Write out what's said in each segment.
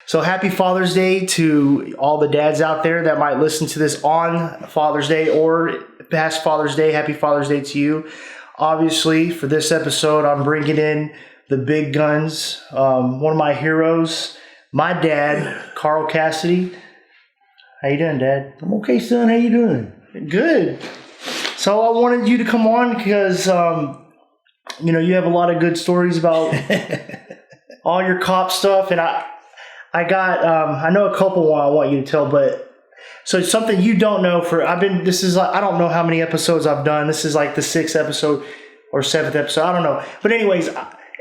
So happy Father's Day to all the dads out there that might listen to this on Father's Day or past Father's Day. Happy Father's Day to you. Obviously, for this episode, I'm bringing in the big guns. One of my heroes, my dad, Carl Cassady. How you doing, Dad? I'm okay, son. How you doing? Good. So I wanted you to come on because, you have a lot of good stories about all your cop stuff, and I know a couple I want you to tell, but so it's something you don't know. I don't know how many episodes I've done. This is like the 6th episode or 7th episode. I don't know. But anyways,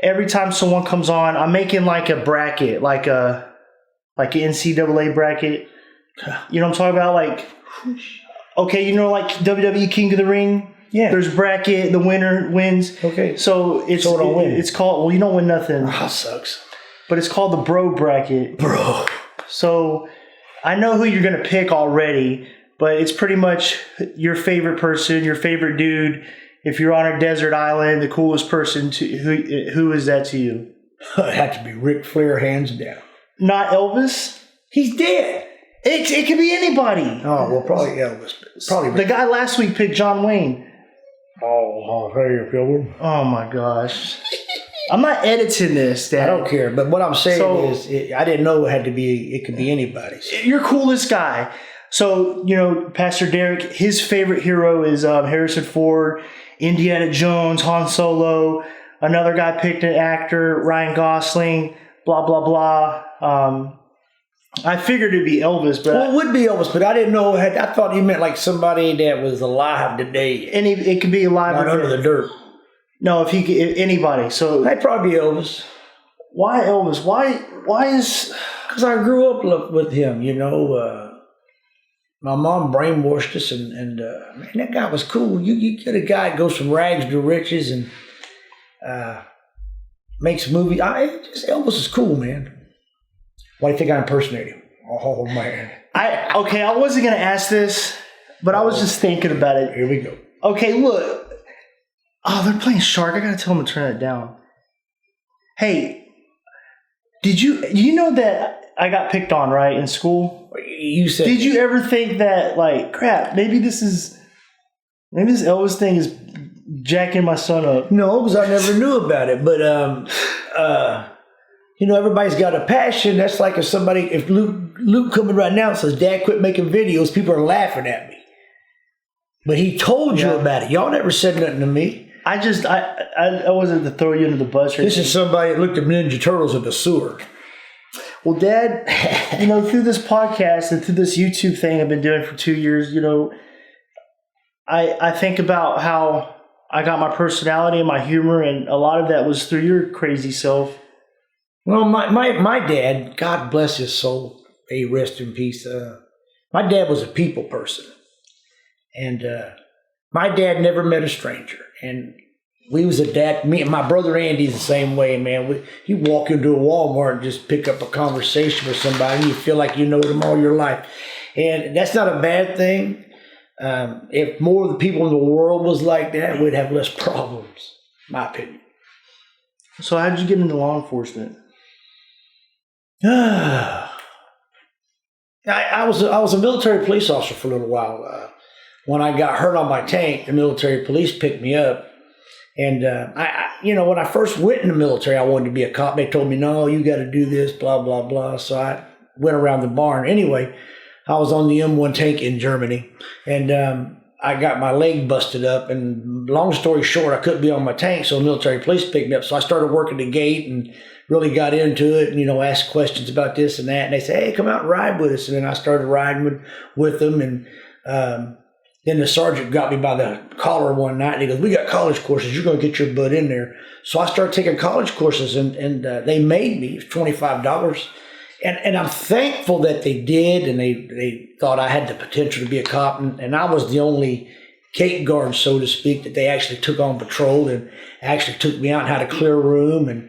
every time someone comes on, I'm making like a bracket, like an NCAA bracket. You know what I'm talking about? Like, okay, like WWE King of the Ring? Yeah. There's bracket, the winner wins. Okay. So it's called, well, you don't win nothing. That sucks. But it's called the bro bracket. Bro. So I know who you're going to pick already, but it's pretty much your favorite person, your favorite dude. If you're on a desert island, the coolest person, who is that to you? It had to be Ric Flair, hands down. Not Elvis? He's dead. It could be anybody. Oh, well, probably Elvis. Probably the guy last week picked John Wayne. Oh, hey, Phil. Oh, my gosh. I'm not editing this, Dad. I don't care, but what I'm saying is I didn't know it could be anybody. You're coolest guy. So, Pastor Derek, his favorite hero is Harrison Ford, Indiana Jones, Han Solo. Another guy picked an actor, Ryan Gosling, blah, blah, blah. I figured it'd be Elvis, but... Well, it would be Elvis, but I didn't know. I thought you meant like somebody that was alive today. It could be alive. Not under the dirt. No, anybody. So I'd probably be Elvis. Why Elvis? Why is... Because I grew up with him, My mom brainwashed us, and man, that guy was cool. You get a guy that goes from rags to riches and makes movies. Elvis is cool, man. Why do you think I impersonate him? Oh, man. I wasn't going to ask this, but I was just thinking about it. Here we go. Okay, look. Oh, they're playing Shark. I got to tell them to turn it down. Hey, did you know that I got picked on, right, in school? You said. Did you ever think that, like, crap, maybe this Elvis thing is jacking my son up? No, because I never knew about it. But, everybody's got a passion. That's like if Luke coming right now and says, Dad, quit making videos, people are laughing at me. But he told you about it. Y'all never said nothing to me. I wasn't to throw you under the bus. This is somebody that looked at Ninja Turtles in the sewer. Well, Dad, through this podcast and through this YouTube thing I've been doing for 2 years, I think about how I got my personality and my humor, and a lot of that was through your crazy self. Well, my dad, God bless his soul, may he rest in peace. My dad was a people person, and my dad never met a stranger. And we was a dad. Me and my brother Andy's the same way, man. You walk into a Walmart and just pick up a conversation with somebody, and you feel like you know them all your life, and that's not a bad thing. If more of the people in the world was like that, we'd have less problems. My opinion. So, how did you get into law enforcement? I was a military police officer for a little while. When I got hurt on my tank, the military police picked me up. And when I first went in the military, I wanted to be a cop. They told me, no, you got to do this, blah, blah, blah. So I went around the barn. Anyway, I was on the M1 tank in Germany, and I got my leg busted up. And long story short, I couldn't be on my tank, so the military police picked me up. So I started working the gate and really got into it and, asked questions about this and that. And they said, hey, come out and ride with us. And then I started riding with them. And then the sergeant got me by the collar one night, and he goes, we got college courses. You're going to get your butt in there. So I started taking college courses, and they made me $25. And I'm thankful that they did, and they thought I had the potential to be a cop. And I was the only gate guard, so to speak, that they actually took on patrol and actually took me out and had a clear room and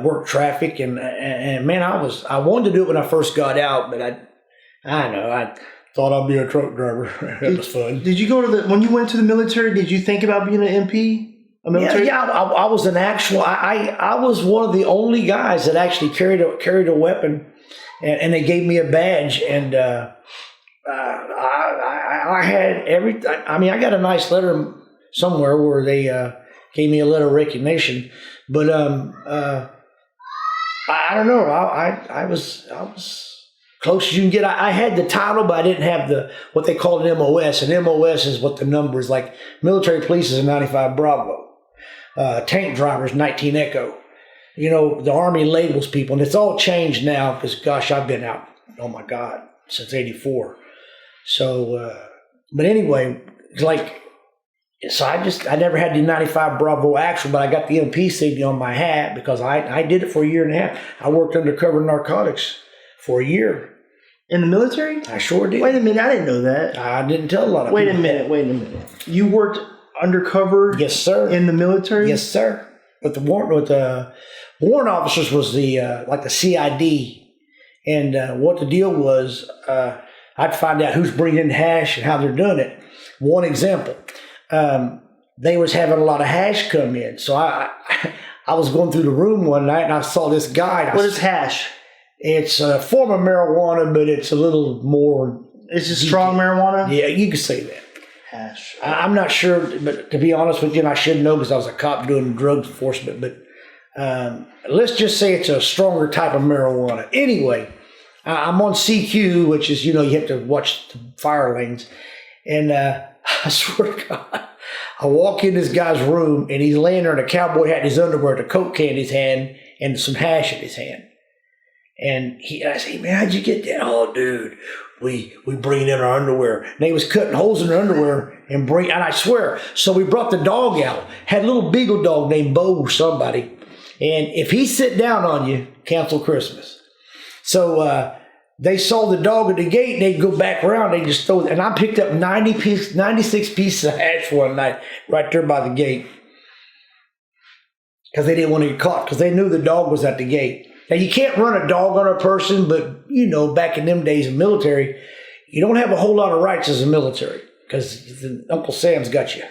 work traffic. And man, I wanted to do it when I first got out, but I thought I'd be a truck driver. It was fun. Did you go when you went to the military, did you think about being an MP? A military? Yeah, I was an actual, I was one of the only guys that actually carried a weapon and they gave me a badge, and I had I mean, I got a nice letter somewhere where they gave me a letter of recognition, but I don't know. I was close as you can get. I had the title, but I didn't have what they call an MOS. An MOS is what the number is like. Military police is a 95 Bravo. Tank driver is 19 Echo. You know, the Army labels people, and it's all changed now because, gosh, I've been out, oh my God, since 84. So, but anyway, like, so I never had the 95 Bravo actual, but I got the MP signal on my hat because I did it for a year and a half. I worked undercover narcotics for a year. In the military? I sure did. Wait a minute, I didn't know that. I didn't tell a lot of people. Wait a minute. You worked undercover? Yes, sir. In the military? Yes, sir. With the warrant officers was the like the CID, and what the deal was, I'd find out who's bringing in hash and how they're doing it. One example, they was having a lot of hash come in, so I was going through the room one night and I saw this guy. What is hash? It's a form of marijuana, but it's a little more. Is it strong marijuana? Yeah, you can say that. Hash. I'm not sure, but to be honest with you, and I should know because I was a cop doing drug enforcement, but let's just say it's a stronger type of marijuana. Anyway, I'm on CQ, which is, you know, you have to watch the fire lanes. And I swear to God, I walk in this guy's room and he's laying there in a cowboy hat in his underwear, with a Coke can in his hand and some hash in his hand. And I say, man, how'd you get that? Oh, dude, we bring in our underwear. And they was cutting holes in their underwear and I swear. So we brought the dog out. Had a little beagle dog named Bo or somebody. And if he sit down on you, cancel Christmas. So they saw the dog at the gate and they'd go back around. They just throw it. And I picked up 96 pieces of hash one night right there by the gate. Because they didn't want to get caught because they knew the dog was at the gate. Now, you can't run a dog on a person, but, you know, back in them days in military, you don't have a whole lot of rights as a military because Uncle Sam's got you.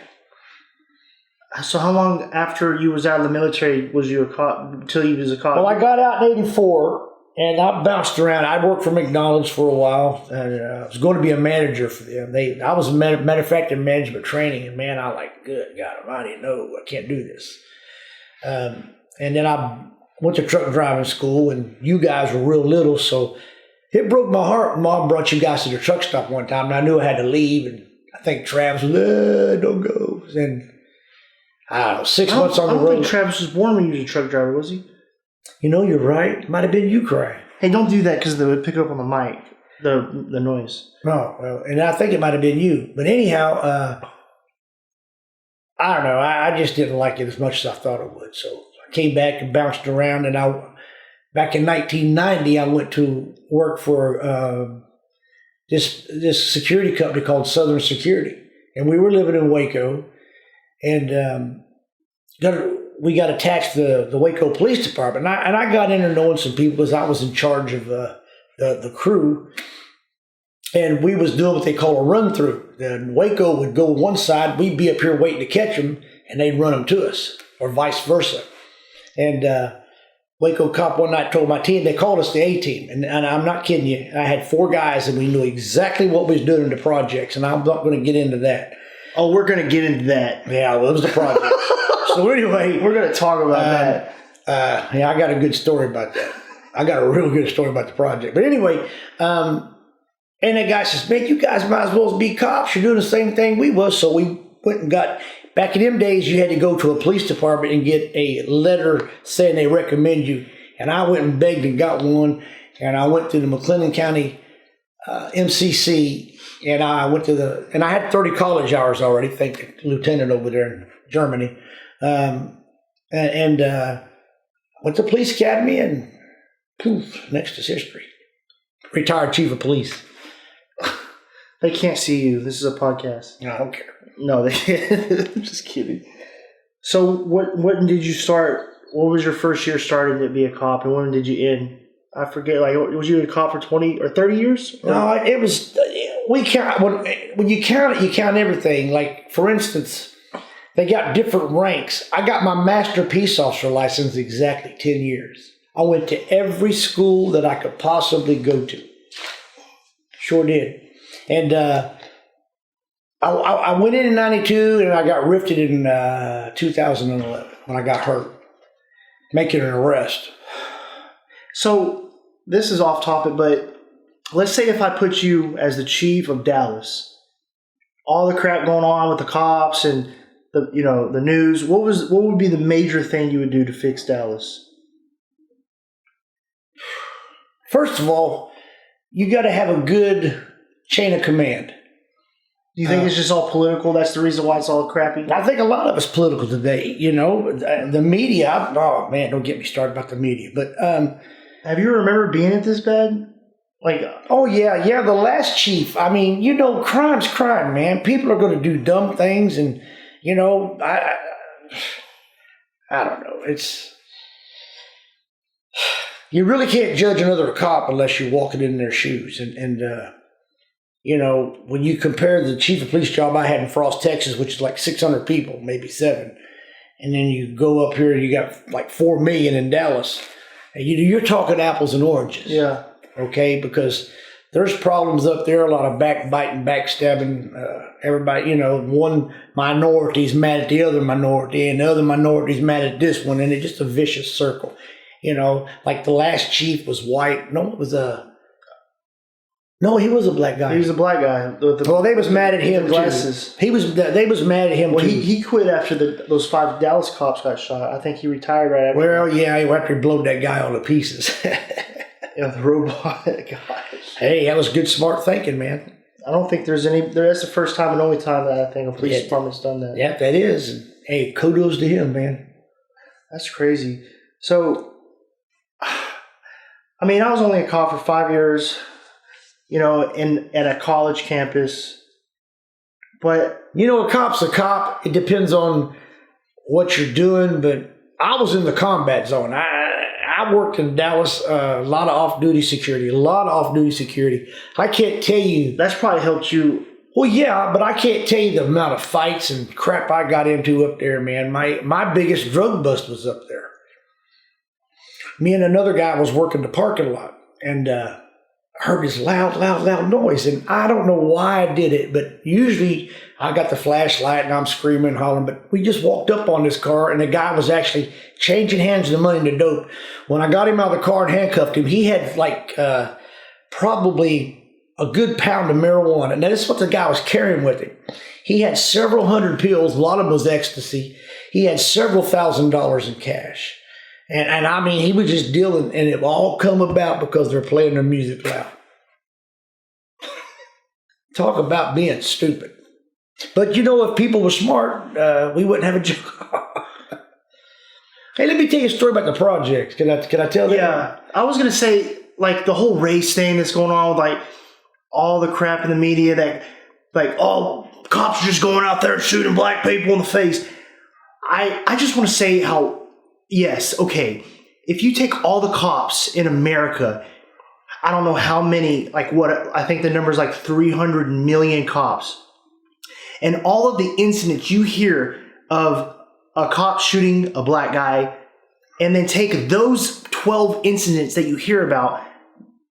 So how long after you was out of the military was you a cop, until you was a cop? Well, I got out in 84, and I bounced around. I worked for McDonald's for a while, and I was going to be a manager for them. I was manufacturing management training, and, man, I like, good God Almighty, no, I can't do this. And then I went to truck driving school, and you guys were real little, so it broke my heart. Mom brought you guys to the truck stop one time, and I knew I had to leave, and I think Travis was, don't go. And I don't know, 6 months on the road. I don't think Travis was born when you was a truck driver, was he? You know, you're right. It might have been you crying. Hey, don't do that because they would pick up on the mic, the noise. No, well, and I think it might have been you. But anyhow, I don't know. I just didn't like it as much as I thought it would, so came back and bounced around, and back in 1990, I went to work for this security company called Southern Security, and we were living in Waco, and we got attached to the Waco Police Department, and I got in there knowing some people because I was in charge of the crew, and we was doing what they call a run through. Then Waco would go one side, we'd be up here waiting to catch them, and they'd run them to us, or vice versa. And Waco cop one night told my team, they called us the A-team. And I'm not kidding you. I had 4 guys and we knew exactly what we was doing in the projects. And I'm not going to get into that. Oh, we're going to get into that. Yeah, well, it was the project. So anyway. We're going to talk about that. Yeah, I got a good story about that. I got a real good story about the project. But anyway, and that guy says, man, you guys might as well be cops. You're doing the same thing we was. So we went and got... Back in them days, you had to go to a police department and get a letter saying they recommend you. And I went and begged and got one. And I went to the McLennan County MCC. And I went to and I had 30 college hours already, thank the lieutenant over there in Germany. And went to police academy, and poof, next is history. Retired chief of police. They can't see you. This is a podcast. I don't care. No, they can't. I'm just kidding. So when did you start? What was your first year starting to be a cop, and when did you end? I forget. Like, was you a cop for 20 or 30 years? No, it was. We count when you count it. You count everything. Like, for instance, they got different ranks. I got my master peace officer license exactly 10 years. I went to every school that I could possibly go to. Sure did. And I went in 92 and I got rifted in 2011 when I got hurt, making an arrest. So this is off topic, but let's say if I put you as the chief of Dallas, all the crap going on with the cops and the news, what would be the major thing you would do to fix Dallas? First of all, you got to have a good chain of command. Do you think it's just all political? That's the reason why it's all crappy? I think a lot of it's political today. The media. Oh man, don't get me started about the media. But have you remember being it this bad? Oh yeah. The last chief. I mean, crime's crime, man. People are going to do dumb things, and I don't know. You really can't judge another cop unless you're walking in their shoes. And when you compare the chief of police job I had in Frost, Texas, which is like 600 people, maybe 7, and then you go up here and you got like 4 million in Dallas, and you're talking apples and oranges. Yeah. Okay, because there's problems up there, a lot of backbiting, backstabbing. Everybody, one minority's mad at the other minority, and the other minority's mad at this one, and it's just a vicious circle. Like the last chief was white. No, it was No, he was a black guy. He was a black guy. They was mad at him glasses. Too. They was mad at him too. He quit after those 5 Dallas cops got shot. I think he retired right after. Well, yeah, after he blowed that guy all to pieces. The robot. Gosh. Hey, that was good, smart thinking, man. I don't think there's any. That's the first time and only time that I think a police department's done that. Yeah, that is. And, hey, kudos to him, man. That's crazy. So, I mean, I was only a cop for 5 years, at a college campus. But a cop's a cop. It depends on what you're doing. But I was in the combat zone. I worked in Dallas, a lot of off-duty security. I can't tell you. That's probably helped you. Well, yeah, but I can't tell you the amount of fights and crap I got into up there, man. My biggest drug bust was up there. Me and another guy was working the parking lot, and heard this loud noise. And I don't know why I did it, but usually I got the flashlight and I'm screaming and hollering. But we just walked up on this car, and the guy was actually changing hands of the money into dope. When I got him out of the car and handcuffed him, he had probably a good pound of marijuana. Now, this is what the guy was carrying with him. He had several hundred pills. A lot of them was ecstasy. He had several $1,000s in cash. And I mean, he was just dealing, and it all come about because they're playing their music loud. Talk about being stupid. But if people were smart, we wouldn't have a job. Hey, let me tell you a story about the project. Can I tell that? Yeah, I was gonna say the whole race thing that's going on with all the crap in the media that cops are just going out there shooting black people in the face. I just want to say how. Yes, okay. If you take all the cops in America, I don't know how many, I think the number is 300 million cops. And all of the incidents you hear of a cop shooting a black guy, and then take those 12 incidents that you hear about,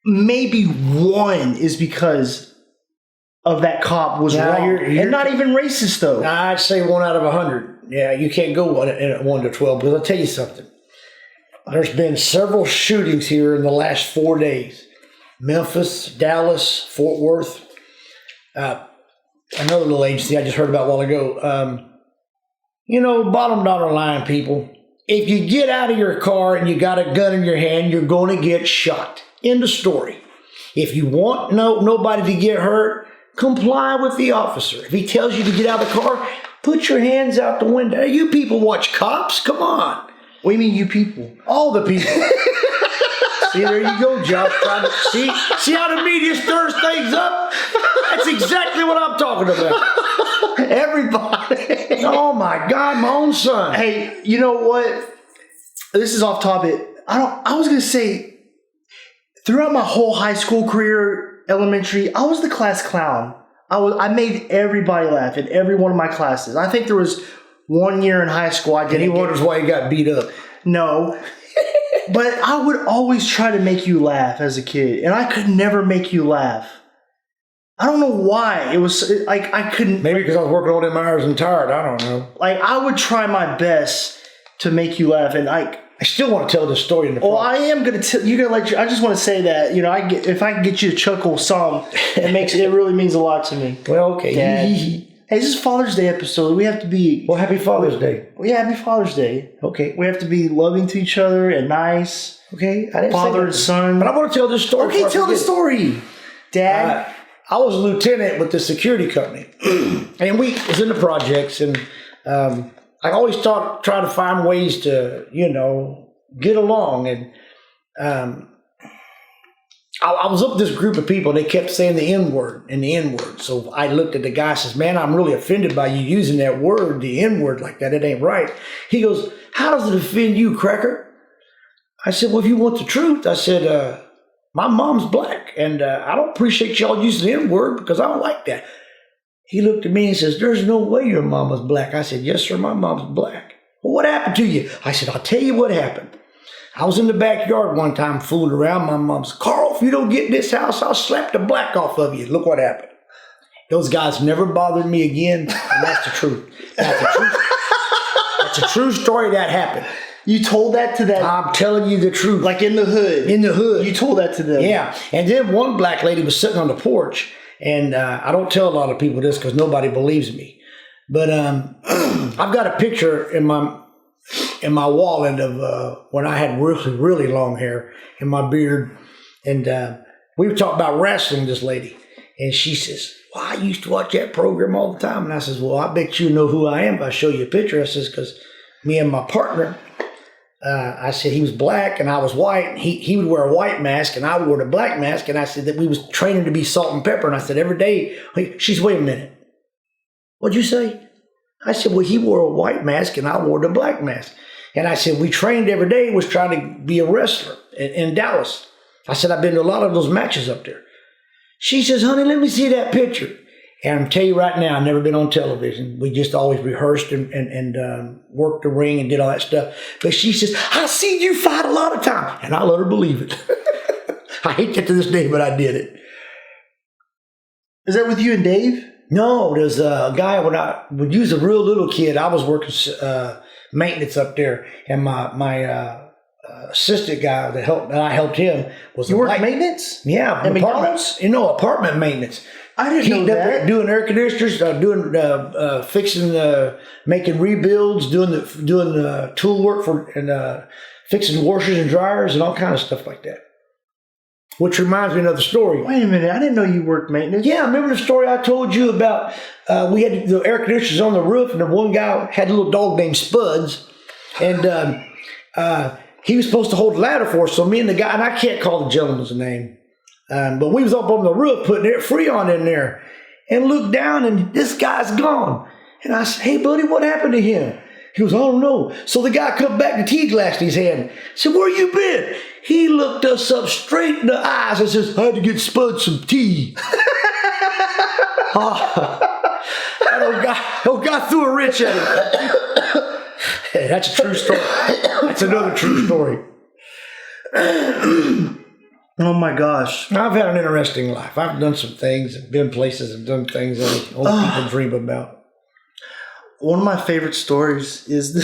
maybe one is because of that cop was wrong. And not even racist, though. I'd say 1 out of 100. Yeah, you can't go 1 to 12, because I'll tell you something. There's been several shootings here in the last 4 days. Memphis, Dallas, Fort Worth. Another little agency I just heard about a while ago. Bottom dollar line, people. If you get out of your car and you got a gun in your hand, you're going to get shot. End of story. If you want nobody to get hurt, comply with the officer. If he tells you to get out of the car, put your hands out the window. You people watch Cops? Come on. What do you mean, you people? All the people. See, there you go, Josh. See how the media stirs things up? That's exactly what I'm talking about. Everybody. Oh, my God, my own son. Hey, you know what? This is off topic. I was going to say, throughout my whole high school career, elementary, I was the class clown. I made everybody laugh in every one of my classes. I think there was 1 year in high school I didn't. And he wonders why he got beat up. No. But I would always try to make you laugh as a kid, and I could never make you laugh. I don't know why. It was like I couldn't. Maybe because I was working all them hours and tired. I don't know. Like I would try my best to make you laugh, and I still want to tell this story in the. Oh, I am gonna tell you. I just want to say that if I can get you to chuckle some, it really means a lot to me. Well, okay. Dad. Hey, this is Father's Day episode. We have to be. Well, happy Father's Day. Yeah, happy Father's Day. Okay. We have to be loving to each other and nice. Okay. I didn't Father and son. But I want to tell this story. Okay, tell the story, Dad. I was a lieutenant with the security company, and we was in the projects, and I always try to find ways to, get along. And I was up with this group of people. They kept saying the N-word and the N-word. So I looked at the guy and says, man, I'm really offended by you using that word, the N-word, like that. It ain't right. He goes, how does it offend you, Cracker? I said, well, if you want the truth, I said, my mom's black, and I don't appreciate y'all using the N-word because I don't like that. He looked at me and says, there's no way your mama's black. I said, yes, sir, my mom's black. Well, what happened to you? I said, I'll tell you what happened. I was in the backyard one time fooling around. My mom said, Carl, if you don't get in this house, I'll slap the black off of you. Look what happened. Those guys never bothered me again, and that's the truth. That's the truth. That's a true story that happened. You told that to that? I'm telling you the truth. Like in the hood? In the hood. You told that to them? Yeah. And then one black lady was sitting on the porch, and I don't tell a lot of people this because nobody believes me. But I've got a picture in my wallet of when I had really, really long hair and my beard. And we were talking about wrestling, this lady. And she says, well, I used to watch that program all the time. And I says, well, I bet you know who I am if I show you a picture. I says, because me and my partner, I said he was black and I was white. He would wear a white mask and I wore the black mask. And I said that we was training to be salt and pepper. And I said every day, she's, wait a minute. What'd you say? I said, well, he wore a white mask and I wore the black mask. And I said, we trained every day, was trying to be a wrestler in Dallas. I said, I've been to a lot of those matches up there. She says, honey, let me see that picture. And I'm telling you right now, I've never been on television. We just always rehearsed and worked the ring and did all that stuff. But she says, I seen you fight a lot of times. And I let her believe it. I hate that to this day, but I did it. Is that with you and Dave? No, there's a guy when I would use a real little kid. I was working maintenance up there, and my assistant guy that I helped him was. You worked maintenance? Yeah, at McDonald's. Apartment maintenance. I didn't know that. Doing air conditioners, fixing, making rebuilds, doing the tool work and fixing washers and dryers and all kinds of stuff like that. Which reminds me of another story. Wait a minute, I didn't know you worked maintenance. Yeah, remember the story I told you about? We had the air conditioners on the roof, and the one guy had a little dog named Spuds, and he was supposed to hold the ladder for us. So me and the guy, and I can't call the gentleman's name, but we was up on the roof putting Freon in there, and looked down, and this guy's gone. And I said, hey, buddy, what happened to him? He goes, I don't know. So the guy come back, the tea glass in his hand. I said, where you been? He looked us up straight in the eyes and says, I had to get Spud some tea. That old guy threw a wrench at him. Hey, that's a true story. That's another true story. Oh my gosh. I've had an interesting life. I've done some things, been places, and done things that only people dream about. One of my favorite stories is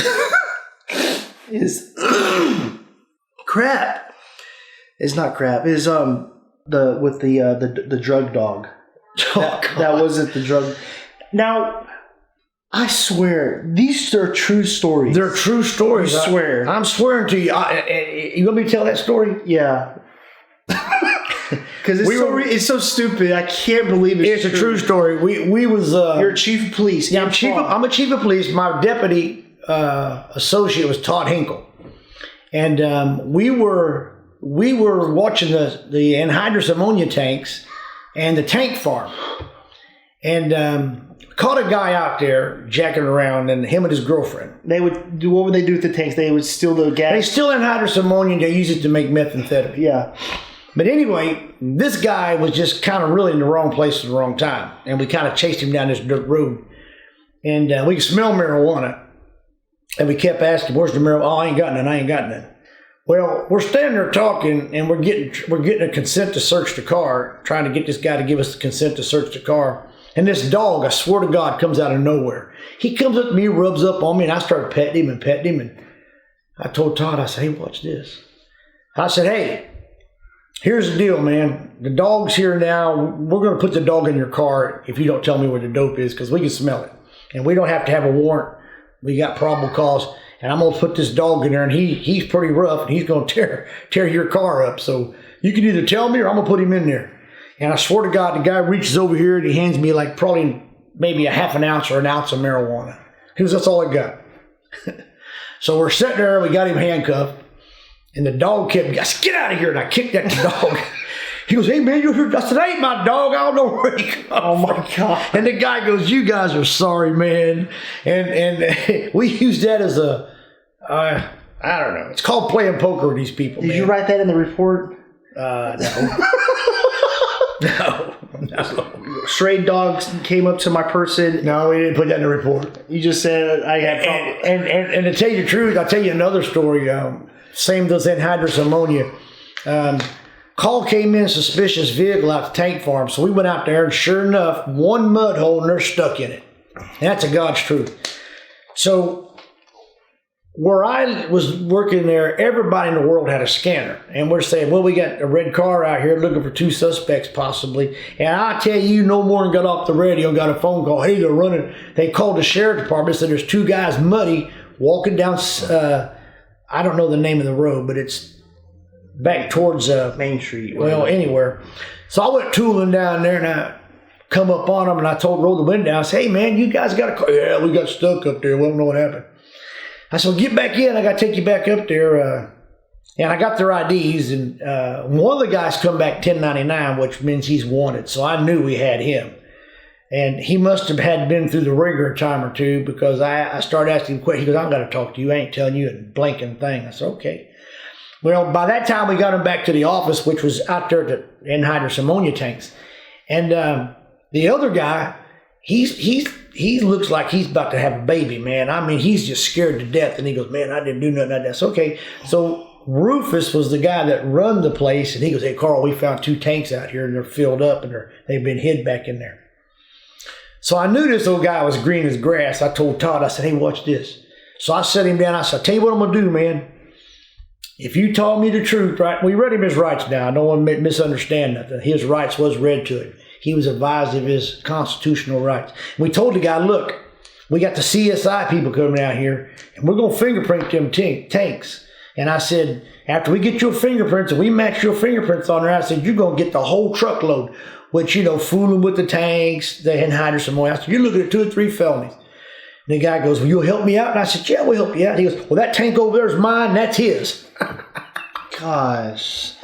crap. It's not crap. Is the drug dog. That wasn't the drug. Now, I swear these are true stories. They're true stories. I swear. I'm swearing to you. You want me to tell that story? Yeah. Because it's so stupid. I can't believe it's a true story. We was. You're a chief of police. Yeah, I'm a chief of police. My deputy associate was Todd Hinkle, and we were watching the anhydrous ammonia tanks and the tank farm, and caught a guy out there jacking around, and him and his girlfriend. What would they do with the tanks? They would steal the gas. They steal anhydrous ammonia. They use it to make methamphetamine. Yeah. But anyway, this guy was just kind of really in the wrong place at the wrong time. And we kind of chased him down this dirt road. And we could smell marijuana. And we kept asking, where's the marijuana? Oh, I ain't got none. Well, we're standing there talking, and we're getting a consent to search the car, trying to get this guy to give us the consent to search the car. And this dog, I swear to God, comes out of nowhere. He comes up to me, rubs up on me, and I started petting him. And I told Todd, I said, hey, watch this. I said, hey, here's the deal, man. The dog's here now. We're going to put the dog in your car if you don't tell me where the dope is, because we can smell it. And we don't have to have a warrant. We got probable cause. And I'm going to put this dog in there, and he's pretty rough, and he's going to tear your car up. So you can either tell me or I'm going to put him in there. And I swear to God, the guy reaches over here and he hands me like probably maybe a half an ounce or an ounce of marijuana. He goes, that's all I got. So we're sitting there, we got him handcuffed, and the dog kept, I said, get out of here. And I kicked at the dog. He goes, hey man, you're here. I said, ain't my dog. I don't know where he comes from. Oh my God. And the guy goes, you guys are sorry, man. And we use that as I don't know. It's called playing poker with these people. Did you write that in the report? No. No. Stray dogs came up to my person. No, we didn't put that in the report. You just said I had problems. And to tell you the truth, I'll tell you another story. Same does anhydrous ammonia. Call came in, suspicious vehicle out the tank farm. So we went out there, and sure enough, one mud hole, and they're stuck in it. And that's a God's truth. So where I was working there, everybody in the world had a scanner. And we're saying, well, we got a red car out here looking for 2 suspects possibly. And I tell you, no more than got off the radio and got a phone call. Hey, they're running. They called the sheriff department, said there's 2 guys muddy walking down, I don't know the name of the road, but it's back towards Main Street. Well, anywhere. So I went tooling down there, and I come up on them, and I rolled the window down. I said, hey, man, you guys got a car? Yeah, we got stuck up there. We don't know what happened. I said, well, get back in. I got to take you back up there. And I got their IDs. And one of the guys come back 1099, which means he's wanted. So I knew we had him. And he must have had been through the ringer a time or two, because I started asking him questions. He goes, I'm going to talk to you. I ain't telling you a blanking thing. I said, okay. Well, by that time, we got him back to the office, which was out there at the anhydrous ammonia tanks. And the other guy, he looks like he's about to have a baby, man. I mean, he's just scared to death. And he goes, man, I didn't do nothing like that. So, okay. So Rufus was the guy that run the place. And he goes, hey, Carl, we found 2 tanks out here, and they're filled up, and they've been hid back in there. So I knew this old guy was green as grass. I told Todd, I said, hey, watch this. So I set him down. I said, I'll tell you what I'm going to do, man. If you told me the truth, right? We read him his rights now. I don't want to misunderstand nothing. His rights was read to him. He was advised of his constitutional rights. And we told the guy, look, we got the CSI people coming out here, and we're going to fingerprint them tanks. And I said, after we get your fingerprints and we match your fingerprints on there, I said, you're going to get the whole truckload, which, fooling with the tanks, the anhydrous ammonia. I said, you're looking at 2 or 3 felonies. And the guy goes, well, you'll help me out? And I said, yeah, we'll help you out. He goes, well, that tank over there is mine. That's his. Gosh.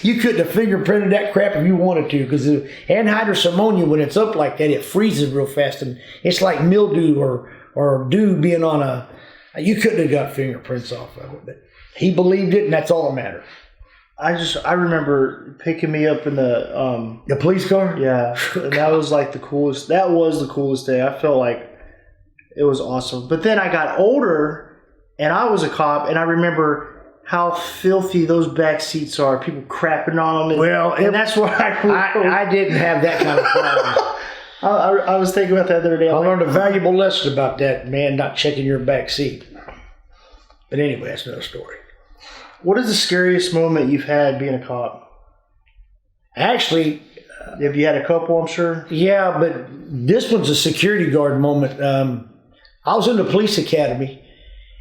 You couldn't have fingerprinted that crap if you wanted to, because the anhydrous ammonia, when it's up like that, it freezes real fast, and it's like mildew or dew being on a. You couldn't have got fingerprints off of it, but he believed it, and that's all that mattered. I remember picking me up in the police car. Yeah, and that was like the coolest. That was the coolest day. I felt like it was awesome. But then I got older, and I was a cop, and I remember how filthy those back seats are. People crapping on them. And that's where I didn't have that kind of problem. I was thinking about that the other day. I learned a valuable lesson about that, man, not checking your back seat. But anyway, that's another story. What is the scariest moment you've had being a cop? Actually, have you had a couple, I'm sure? Yeah, but this one's a security guard moment. I was in the police academy,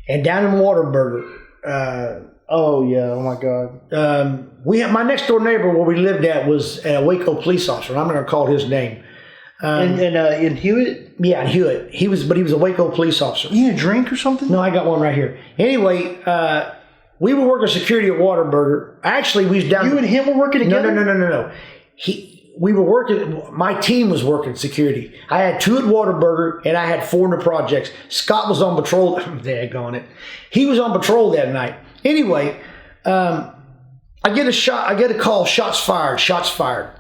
and down in Whataburger, oh yeah! Oh my God! We had my next door neighbor where we lived at was a Waco police officer. I'm not going to call his name. In Hewitt? Yeah, in Hewitt. He was a Waco police officer. You need a drink or something? No, I got one right here. Anyway, we were working security at Whataburger. Actually, we was down. You and him were working together? No. We were working. My team was working security. I had 2 at Whataburger, and I had 4 in the projects. Scott was on patrol. Daggone it. He was on patrol that night. Anyway, I get a call. Shots fired.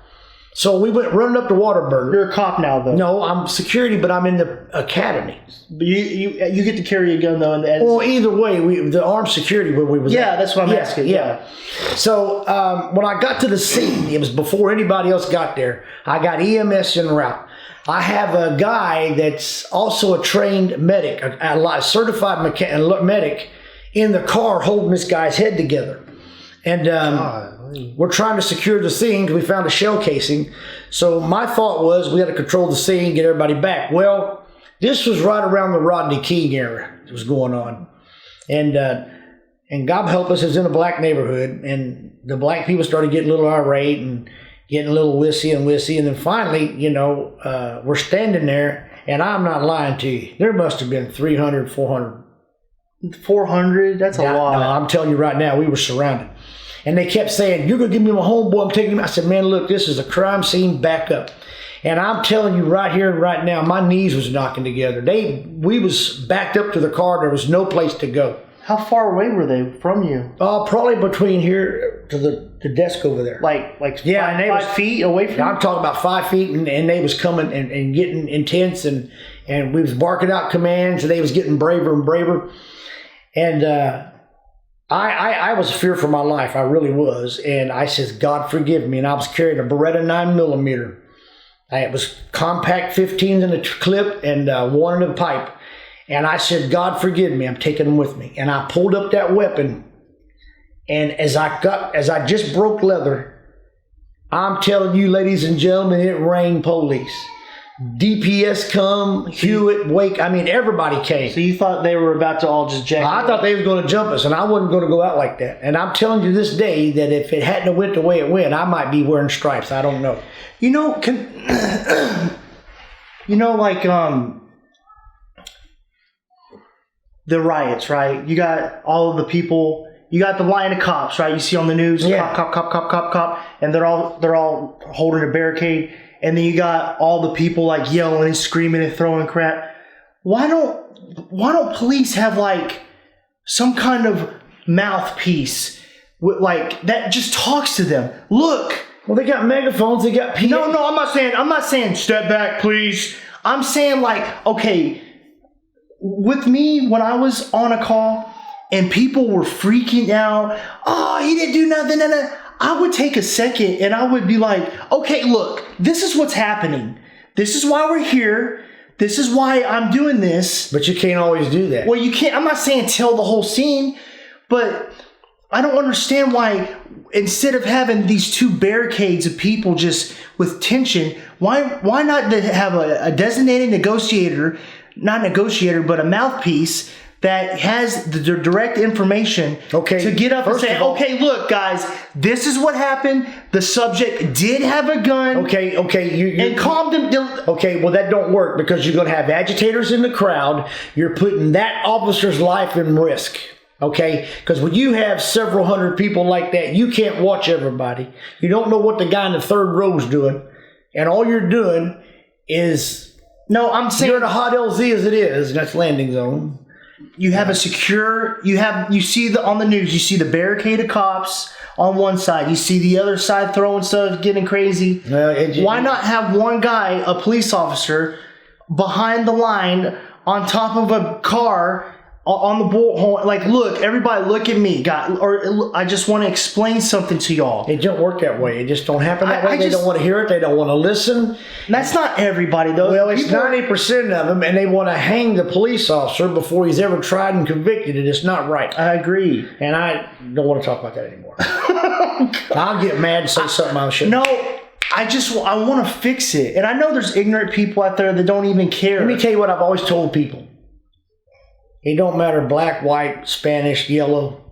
So we went running up to Waterburger. You're a cop now, though. No, I'm security, but I'm in the academy. But you get to carry a gun, though. Well, either way, the armed security where we was yeah, at. that's what I'm asking. Yeah. So when I got to the scene, it was before anybody else got there. I got EMS en route. I have a guy that's also a trained medic, a certified medic, in the car holding this guy's head together. And we're trying to secure the scene because we found a shell casing. So my thought was we had to control the scene, get everybody back. Well, this was right around the Rodney King era that was going on. And God help us, it was in a black neighborhood. And the black people started getting a little irate and getting a little wissy. And then finally, we're standing there. And I'm not lying to you. There must have been 300, 400. 400? That's a lot. No, I'm telling you right now, we were surrounded. And they kept saying, you're going to give me my homeboy, I'm taking him. I said, man, look, this is a crime scene, back up. And I'm telling you right here and right now, my knees was knocking together. We was backed up to the car. There was no place to go. How far away were they from you? Probably between here to the desk over there. Like yeah, five feet away from you? I'm talking about 5 feet, and they was coming and getting intense, and we was barking out commands, and they was getting braver and braver. And I was feared for my life. I really was. And I says, God forgive me. And I was carrying a Beretta 9mm. It was compact 15s in a clip and one in a pipe. And I said, God forgive me. I'm taking them with me. And I pulled up that weapon. And as I just broke leather, I'm telling you, ladies and gentlemen, it rained police. DPS come, Hewitt, Wake, everybody came. So you thought they were about to all just jack I thought they was going to jump us, and I wasn't going to go out like that. And I'm telling you this day that if it hadn't went the way it went, I might be wearing stripes. I don't know. The riots, right? You got all of the people. You got the line of cops, right? You see on the news, yeah. cop, and they're all holding a barricade. And then you got all the people like yelling and screaming and throwing crap. Why don't police have like some kind of mouthpiece with like that just talks to them? Look. Well, they got megaphones. They got people. No, I'm not saying step back, please. I'm saying like, okay, with me when I was on a call and people were freaking out. Oh, he didn't do nothing. I would take a second and I would be like, okay, look, this is what's happening. This is why we're here. This is why I'm doing this. But you can't always do that. Well, you can't. I'm not saying tell the whole scene, but I don't understand why instead of having these two barricades of people just with tension, why not have a designated negotiator, not negotiator, but a mouthpiece that has the direct information to get up and say, okay, look, guys, this is what happened. The subject did have a gun. Okay. And calm them down. Okay, well, that don't work because you're going to have agitators in the crowd. You're putting that officer's life in risk. Okay? Because when you have several hundred people like that, you can't watch everybody. You don't know what the guy in the third row is doing. And all you're doing is... No, I'm saying... You're in a hot LZ as it is, and that's landing zone. You have a secure, you see on the news, you see the barricade of cops on one side. You see the other side throwing stuff, getting crazy. Why not have one guy, a police officer, behind the line on top of a car on the bullhorn? Like, look, everybody look at me. Or I just want to explain something to y'all. It don't work that way. It just don't happen that way. They don't want to hear it. They don't want to listen. That's not everybody, though. Well, it's 90% of them, and they want to hang the police officer before he's ever tried and convicted, and it's not right. I agree. And I don't want to talk about that anymore. I'll get mad and say something I shouldn't. No, I want to fix it. And I know there's ignorant people out there that don't even care. Let me tell you what I've always told people. It don't matter black, white, Spanish, yellow,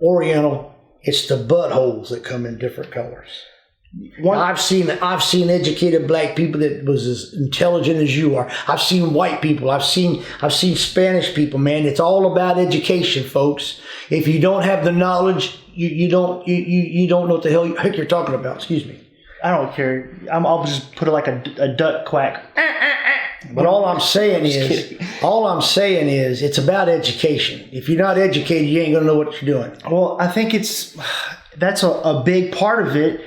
Oriental. It's the buttholes that come in different colors. I've seen educated black people that was as intelligent as you are. I've seen white people. I've seen Spanish people. Man, it's all about education, folks. If you don't have the knowledge, you don't know what the heck you're talking about. Excuse me. I don't care. I'll just put it like a duck quack. But all I'm saying is it's about education. If you're not educated, you ain't gonna know what you're doing. Well, I think that's a big part of it.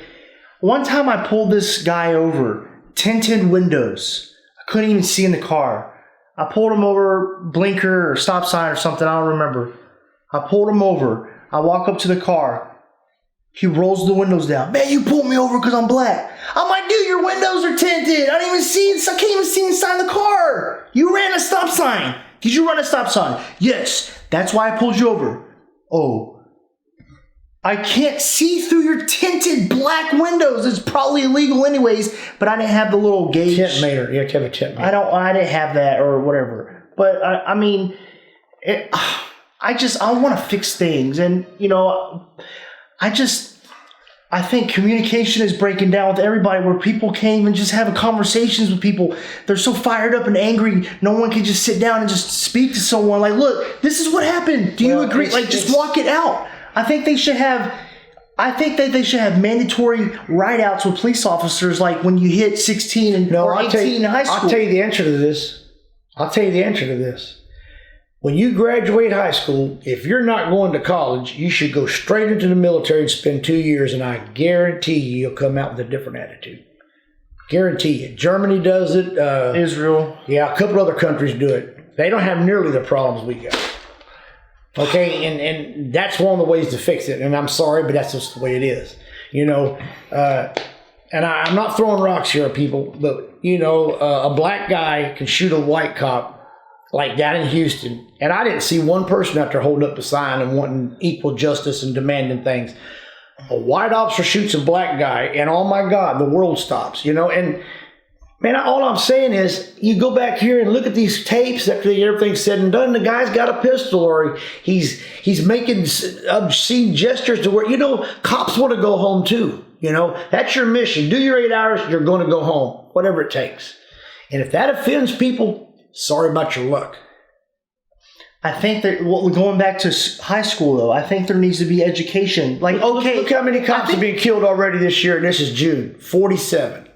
One time I pulled this guy over, tinted windows. I couldn't even see in the car. I pulled him over, blinker or stop sign or something, I don't remember. I pulled him over. I walk up to the car. He rolls the windows down. Man, you pulled me over because I'm black. I'm like, dude, your windows are tinted. I can't even see inside the car. You ran a stop sign. Did you run a stop sign? Yes, that's why I pulled you over. Oh. I can't see through your tinted black windows. It's probably illegal anyways, but I didn't have the little gauge. Tint meter. You have to have a tint meter. I didn't have that or whatever. But I mean, I want to fix things. And, I think communication is breaking down with everybody where people can't even just have conversations with people. They're so fired up and angry. No one can just sit down and just speak to someone like, look, this is what happened. Do you agree? Just walk it out. I think that they should have mandatory write-outs with police officers, like when you hit 16 or 18 in high school. I'll tell you the answer to this. When you graduate high school, if you're not going to college, you should go straight into the military and spend 2 years, and I guarantee you'll come out with a different attitude. Guarantee you. Germany does it. Israel. Yeah, a couple other countries do it. They don't have nearly the problems we got. Okay, and that's one of the ways to fix it. And I'm sorry, but that's just the way it is. And I'm not throwing rocks here at people, but, a black guy can shoot a white cop like down in Houston. And I didn't see one person out there holding up a sign and wanting equal justice and demanding things. A white officer shoots a black guy, and oh my God, the world stops, And man, all I'm saying is, you go back here and look at these tapes after everything's said and done. The guy's got a pistol, or he's making obscene gestures to where, cops want to go home too. That's your mission. Do your 8 hours, you're going to go home, whatever it takes. And if that offends people, sorry about your luck. I think that going back to high school, though, I think there needs to be education. Like, okay, look how many cops have been killed already this year, and this is June, 47.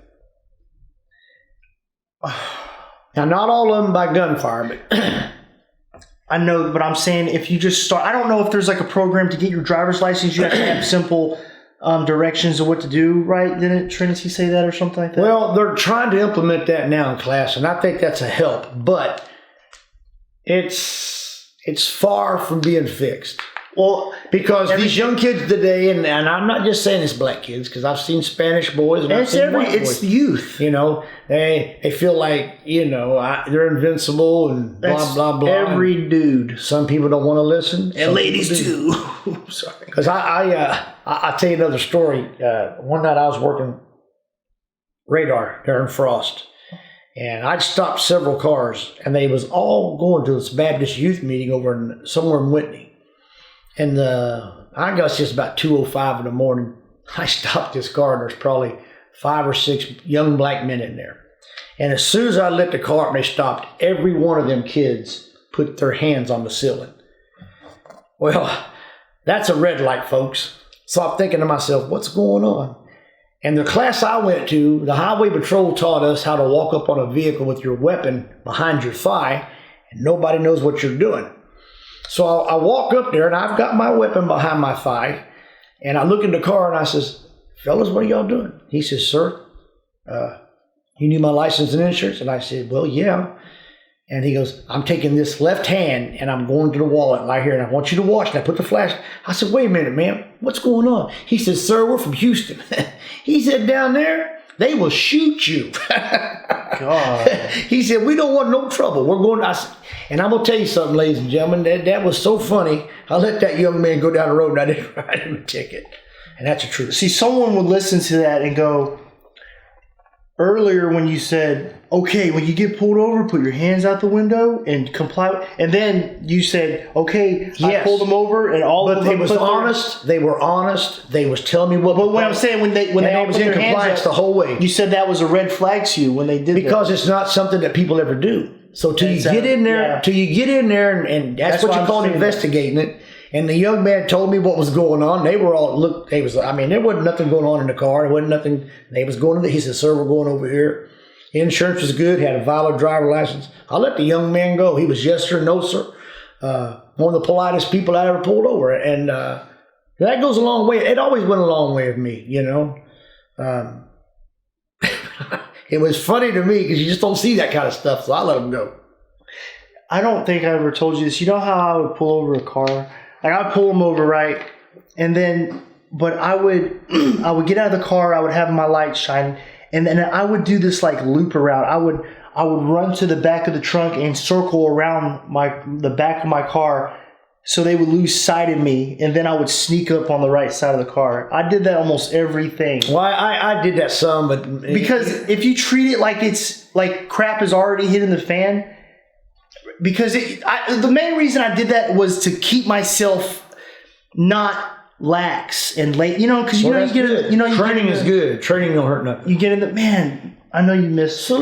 Now, not all of them by gunfire, but I know, but I'm saying if you just start, I don't know if there's like a program to get your driver's license. You have to have simple directions of what to do, right? Didn't Trinity say that or something like that? Well, they're trying to implement that now in class, and I think that's a help, but it's far from being fixed. Well, because these young kids today, and I'm not just saying it's black kids, because I've seen Spanish boys and I've seen white boys. It's the youth. They feel like, they're invincible and blah, blah, blah. Every dude. Some people don't want to listen. And ladies too. Sorry. Because I'll tell you another story. One night I was working radar during frost. And I'd stopped several cars, and they was all going to this Baptist youth meeting somewhere in Whitney. And I guess just about 2:05 in the morning, I stopped this car, and there's probably 5 or 6 young black men in there. And as soon as I lit the car up and they stopped, every one of them kids put their hands on the ceiling. Well, that's a red light, folks. So I'm thinking to myself, what's going on? And the class I went to, the Highway Patrol taught us how to walk up on a vehicle with your weapon behind your thigh, and nobody knows what you're doing. So I walk up there, and I've got my weapon behind my thigh, and I look in the car, and I says, fellas, what are y'all doing? He says, sir, you need my license and insurance? And I said, well, yeah. And he goes, I'm taking this left hand, and I'm going to the wallet right here, and I want you to watch. And I put the flash. I said, wait a minute, man. What's going on? He said, sir, we're from Houston. He said, down there, they will shoot you. God. He said, we don't want no trouble. We're going to... And I'm going to tell you something, ladies and gentlemen. That was so funny. I let that young man go down the road, and I didn't write him a ticket. And that's the truth. See, someone would listen to that and go, earlier when you said, okay, when you get pulled over, put your hands out the window and comply. And then you said, okay, yes. I pulled them over and all of them. But they was honest. They were honest. They was telling me what. But what I'm saying, when they was in compliance the whole way. You said that was a red flag to you when they did because it's not something that people ever do. So till you get in there, and that's what you call investigating it. And the young man told me what was going on. They were all, there wasn't nothing going on in the car. There wasn't nothing. They was going he said, sir, we're going over here. Insurance was good, had a valid driver license. I let the young man go. He was yes, sir, no, sir. One of the politest people I ever pulled over. And that goes a long way. It always went a long way with me, It was funny to me because you just don't see that kind of stuff, so I let them go. I don't think I ever told you this. You know how I would pull over a car? Like I would pull them over, right? And then, but I would get out of the car. I would have my light shining, and then I would do this like loop around. I would run to the back of the trunk and circle around the back of my car, so they would lose sight of me, and then I would sneak up on the right side of the car. I did that almost everything. Well, I did that some, but because if you treat it like it's like crap is already hitting the fan. Because the main reason I did that was to keep myself not lax and late, because you training is good. Training don't hurt nothing. You get in the man. I know you missed. I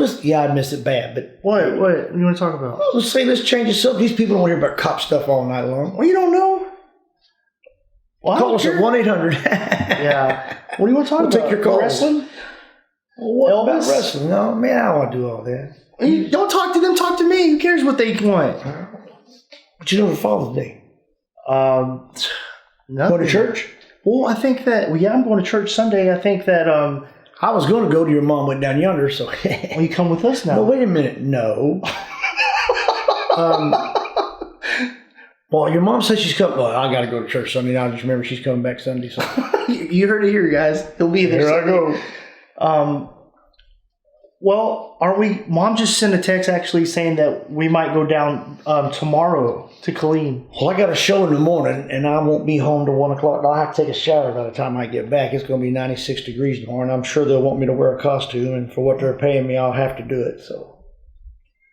missed it bad. But what you want to talk about? Well, let's change it up. These people don't hear about cop stuff all night long. Well, you don't know. Well, call us at 1-800. Yeah. What do you want to talk about? We'll take your call. Wrestling. Well, what about wrestling? No, man, I don't want to do all that. You don't talk to them. Talk to me. Who cares what they want? What you doing for Father's Day? Nothing. Going to church? Well, I think that. Well, yeah, I'm going to church Sunday. I think that. I was going to go to your mom went down yonder, so. Well, you come with us now. No, wait a minute. No. Well, your mom says she's coming. Well, I got to go to church Sunday now. I just remember she's coming back Sunday. So. You heard it here, guys. He'll be there. Here Sunday. I go. Well, are we? Mom just sent a text actually saying that we might go down tomorrow to Killeen. Well, I got a show in the morning, and I won't be home till 1 o'clock. I'll have to take a shower by the time I get back. It's going to be 96 degrees tomorrow, and I'm sure they'll want me to wear a costume, and for what they're paying me, I'll have to do it. So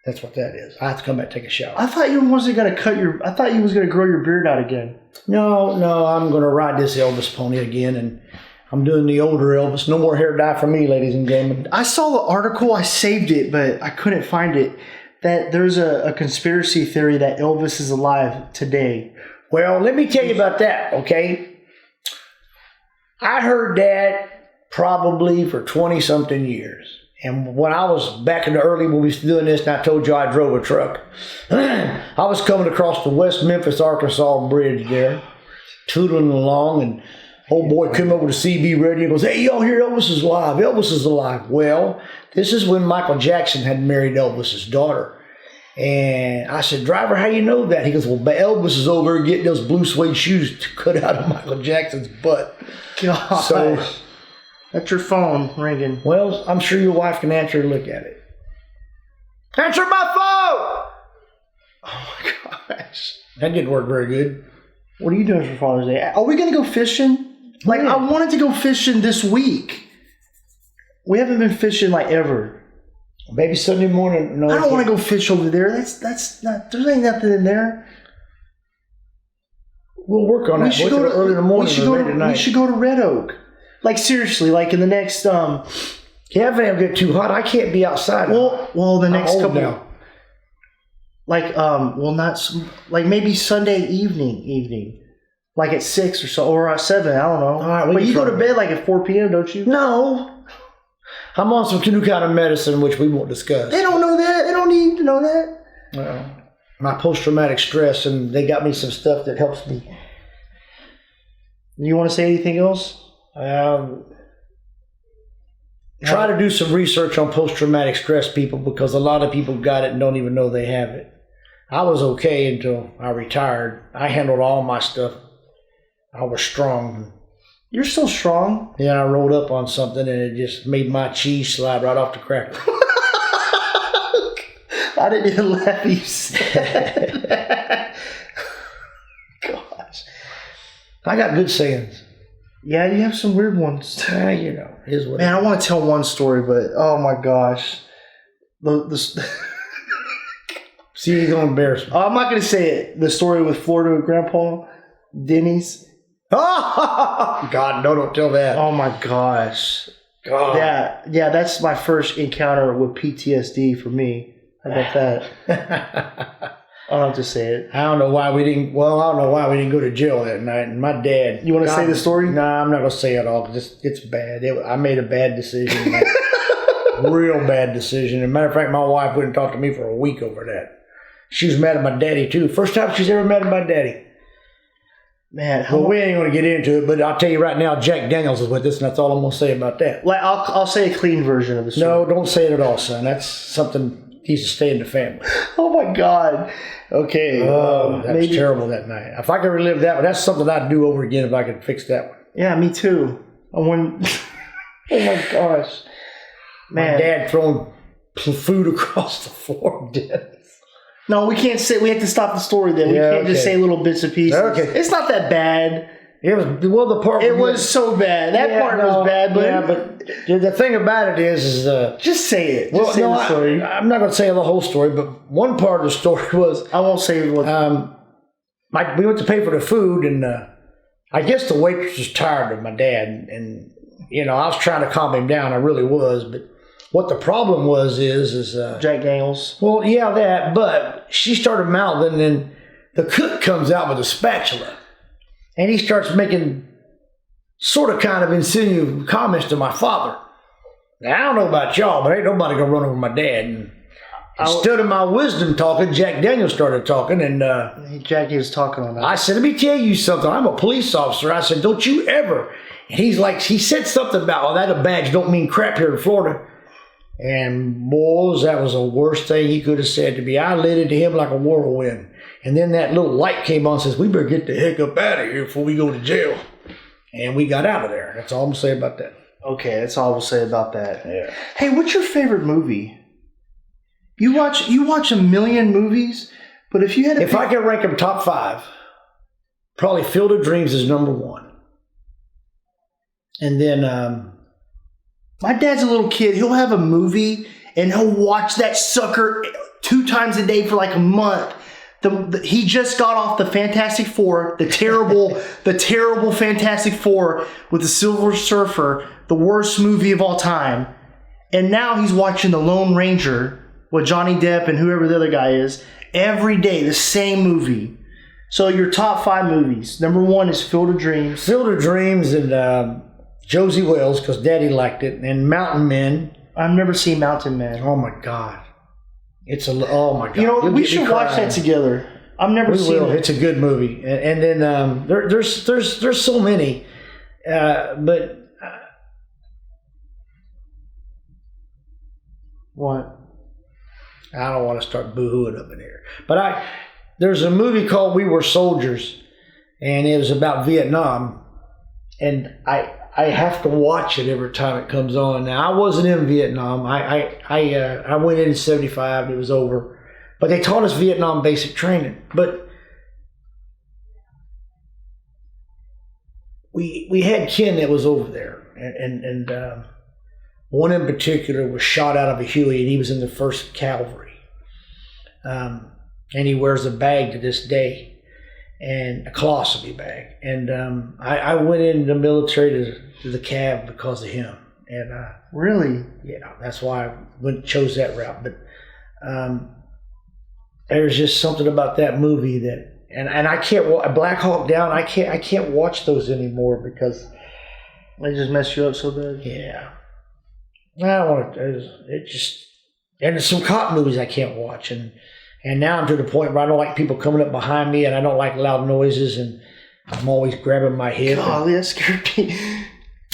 that's what that is. I have to come back and take a shower. I thought you wasn't going to cut your. I thought you was going to grow your beard out again. No, I'm going to ride this Elvis pony again, and I'm doing the older Elvis. No more hair dye for me, ladies and gentlemen. I saw the article. I saved it, but I couldn't find it. That there's a conspiracy theory that Elvis is alive today. Well, let me tell you about that, okay? I heard that probably for 20-something years. And when I was back in the early, when we was doing this, and I told you I drove a truck, I was coming across the West Memphis, Arkansas bridge there, tootling along, and old boy came over to CB radio and goes, "Hey, y'all hear Elvis is alive? Elvis is alive." Well, this is when Michael Jackson had married Elvis's daughter. And I said, "Driver, how you know that?" He goes, "Well, Elvis is over there getting those blue suede shoes to cut out of Michael Jackson's butt." God. So, that's your phone ringing. Well, I'm sure your wife can answer and look at it. Answer my phone! Oh, my gosh. That didn't work very good. What are you doing for Father's Day? Are we going to go fishing? Like, I wanted to go fishing this week. We haven't been fishing, like, ever. Maybe Sunday morning. No, I don't want to go fish over there. That's not, there ain't nothing in there. We'll work on that. We should go to early in the morning. We should go to Red Oak. Like, seriously, like in the next, yeah, if it get too hot, I can't be outside. Well, the next couple. Now. Like, not, like maybe Sunday evening. Like at 6 or so, or 7, I don't know. All right, but you go to bed like at 4 p.m., don't you? No. I'm on some new kind of medicine, which we won't discuss. They don't know that. They don't need to know that. Well, my post-traumatic stress, and they got me some stuff that helps me. You want to say anything else? Try to do some research on post-traumatic stress, people, because a lot of people got it and don't even know they have it. I was okay until I retired. I handled all my stuff. I was strong. You're still strong. Then I rolled up on something and it just made my cheese slide right off the cracker. I didn't even laugh you said that. Gosh. I got good sayings. Yeah, you have some weird ones. You know, is what. Man, I want to tell one story, but oh my gosh. See, you're going to embarrass me. I'm not going to say it. The story with Florida Grandpa, Denny's. Oh, God, no, don't tell that. Oh, my gosh. God. Yeah, that's my first encounter with PTSD for me. How about that? I don't have to say it. I don't know why we didn't go to jail that night. And my dad. You want to say the story? Nah, I'm not going to say it all because it's bad. I made a bad decision. Real bad decision. As a matter of fact, my wife wouldn't talk to me for a week over that. She was mad at my daddy, too. First time she's ever mad at my daddy. Man, Well, we ain't going to get into it, but I'll tell you right now, Jack Daniels is with us, and that's all I'm going to say about that. like I'll say a clean version of the story. No, don't say it at all, son. That's something needs to stay in the family. Oh my God. Okay. Oh, that was terrible that night. If I could relive that one, that's something I'd do over again if I could fix that one. Yeah, me too. I want. Oh my gosh, man! My dad throwing food across the floor. No, we can't say. We have to stop the story then. We can't just say little bits and pieces. Okay. It's not that bad. It was the part. It was so bad. That part was bad, but the thing about it is just say it. Well, just say the story. I'm not going to say the whole story, but one part of the story was I won't say what. we went to pay for the food, and I guess the waitress was tired of my dad, and I was trying to calm him down. I really was, but what the problem was is Jack Daniels. Well, yeah, that, but she started mouthing, and the cook comes out with a spatula, and he starts making sort of kind of insinuating comments to my father. Now, I don't know about y'all, but ain't nobody gonna run over my dad. And instead of my wisdom talking, Jack Daniels started talking, and Jackie was talking on that. I said, let me tell you something. I'm a police officer. I said, don't you ever. And he's like, he said something about, oh, that a badge don't mean crap here in Florida. And boys, that was the worst thing he could have said to me. I lit into him like a whirlwind. And then that little light came on and says, we better get the heck up out of here before we go to jail. And we got out of there. That's all I'm going to say about that. Okay, that's all we'll say about that. Yeah. Hey, what's your favorite movie? You watch a million movies, but if you had If I could rank them top 5, probably Field of Dreams is number 1. And then my dad's a little kid. He'll have a movie and he'll watch that sucker 2 times a day for like a month. He just got off the Fantastic Four, the terrible Fantastic Four with the Silver Surfer, the worst movie of all time. And now he's watching The Lone Ranger with Johnny Depp and whoever the other guy is every day, the same movie. So your top 5 movies. Number 1 is Field of Dreams. Field of Dreams and Josie Wells, because Daddy liked it, and Mountain Men. I've never seen Mountain Men. Oh my God. Oh my God. We should watch that together. I've never seen it. It's a good movie. And then there's so many. But What? I don't want to start boo-hooing up in here. But there's a movie called We Were Soldiers, and it was about Vietnam. And I have to watch it every time it comes on. Now, I wasn't in Vietnam. I went in 75 and it was over. But they taught us Vietnam basic training. But we had kin that was over there. And one in particular was shot out of a Huey, and he was in the 1st Cavalry. And he wears a bag to this day. And a colostomy bag. And I went in the military to the Cav because of him. And really? Yeah, that's why I chose that route. But there's just something about that movie that, and I can't, Black Hawk Down, I can't watch those anymore because they just mess you up so bad. Yeah, I don't want to. It just, and there's some cop movies I can't watch, and now I'm to the point where I don't like people coming up behind me, and I don't like loud noises, and I'm always grabbing my hip. Golly, that scared me.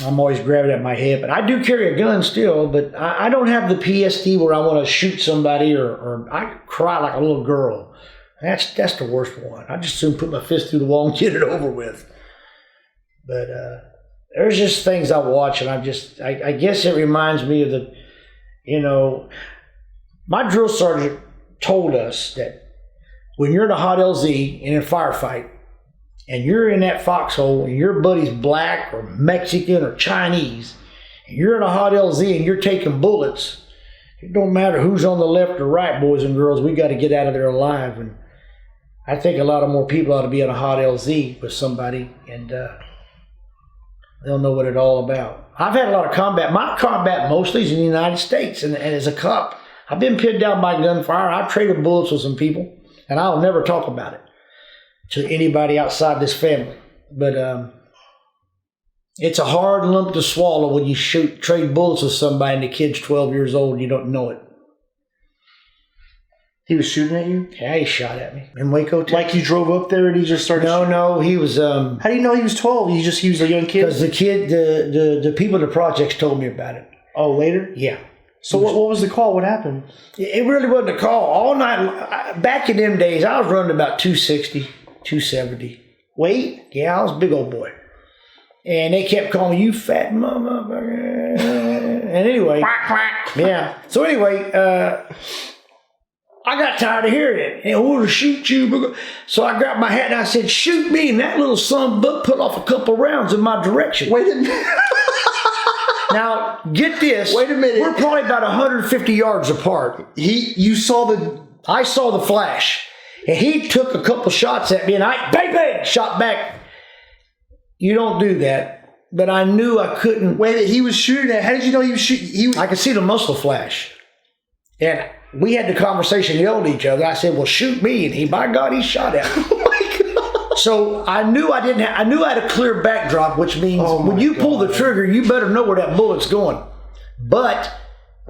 I'm always grabbing at my hip, and I do carry a gun still, but I don't have the PSD where I want to shoot somebody or I cry like a little girl. That's the worst one. I just soon put my fist through the wall and get it over with. But there's just things I watch, and I guess it reminds me of my drill sergeant told us that when you're in a hot LZ in a firefight, and you're in that foxhole, and your buddy's black or Mexican or Chinese, and you're in a hot LZ and you're taking bullets, it don't matter who's on the left or right, boys and girls, we got to get out of there alive. And I think a lot of more people ought to be in a hot LZ with somebody, and they'll know what it's all about. I've had a lot of combat. My combat mostly is in the United States, and as a cop, I've been pinned down by gunfire. I've traded bullets with some people, and I'll never talk about it to anybody outside this family. But it's a hard lump to swallow when you trade bullets with somebody and the kid's 12 years old and you don't know it. He was shooting at you? Yeah, he shot at me in Waco, Texas. Like you drove up there and he just started shooting? No, he was... How do you know he was 12? He was a young kid? Because the people at the projects told me about it. Oh, later? Yeah. So what was the call? What happened? It really wasn't a call. All night, back in them days, I was running about 260, 270. Weight? Yeah, I was a big old boy. And they kept calling me, you fat motherfucker. And anyway... Yeah. So anyway... I got tired of hearing it. And I want to shoot you. So I grabbed my hat and I said, shoot me. And that little son of a buck put off a couple rounds in my direction. Wait a minute. Now, get this. Wait a minute. We're probably about 150 yards apart. I saw the flash. And he took a couple shots at me and I, bang, bang, shot back. You don't do that. But I knew I couldn't. Wait, he was shooting at. How did you know he was shooting? I could see the muzzle flash. And we had the conversation, yelled at each other. I said, well, shoot me. And by God, he shot at me. Oh my God. So I knew I had a clear backdrop, which means when you pull the trigger, you better know where that bullet's going. But,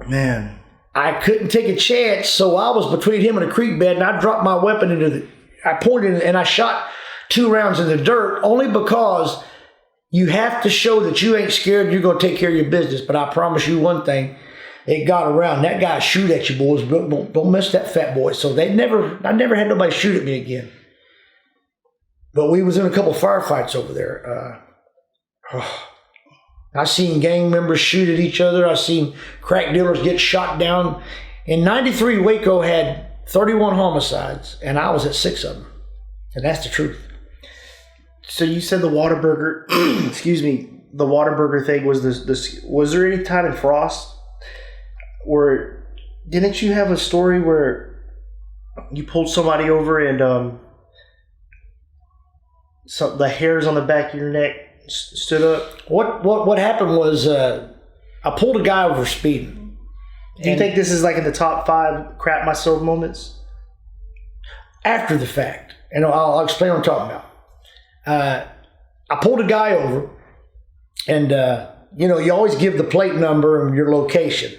man, I couldn't take a chance. So I was between him and a creek bed and I dropped my weapon I pointed and I shot 2 rounds in the dirt only because you have to show that you ain't scared. You're going to take care of your business. But I promise you one thing. It got around. That guy shoot at you, boys. Don't miss that fat boy. So I never had nobody shoot at me again. But we was in a couple firefights over there. I seen gang members shoot at each other. I seen crack dealers get shot down. In '93, Waco had 31 homicides, and I was at 6 of them. And that's the truth. So you said the Whataburger, excuse me, the Whataburger thing was this. Was there any time in Frost where didn't you have a story where you pulled somebody over and the hairs on the back of your neck stood up? What happened was I pulled a guy over speeding. Do you think this is like in the top 5 crap myself moments? After the fact, and I'll explain what I'm talking about. I pulled a guy over, and you always give the plate number and your location.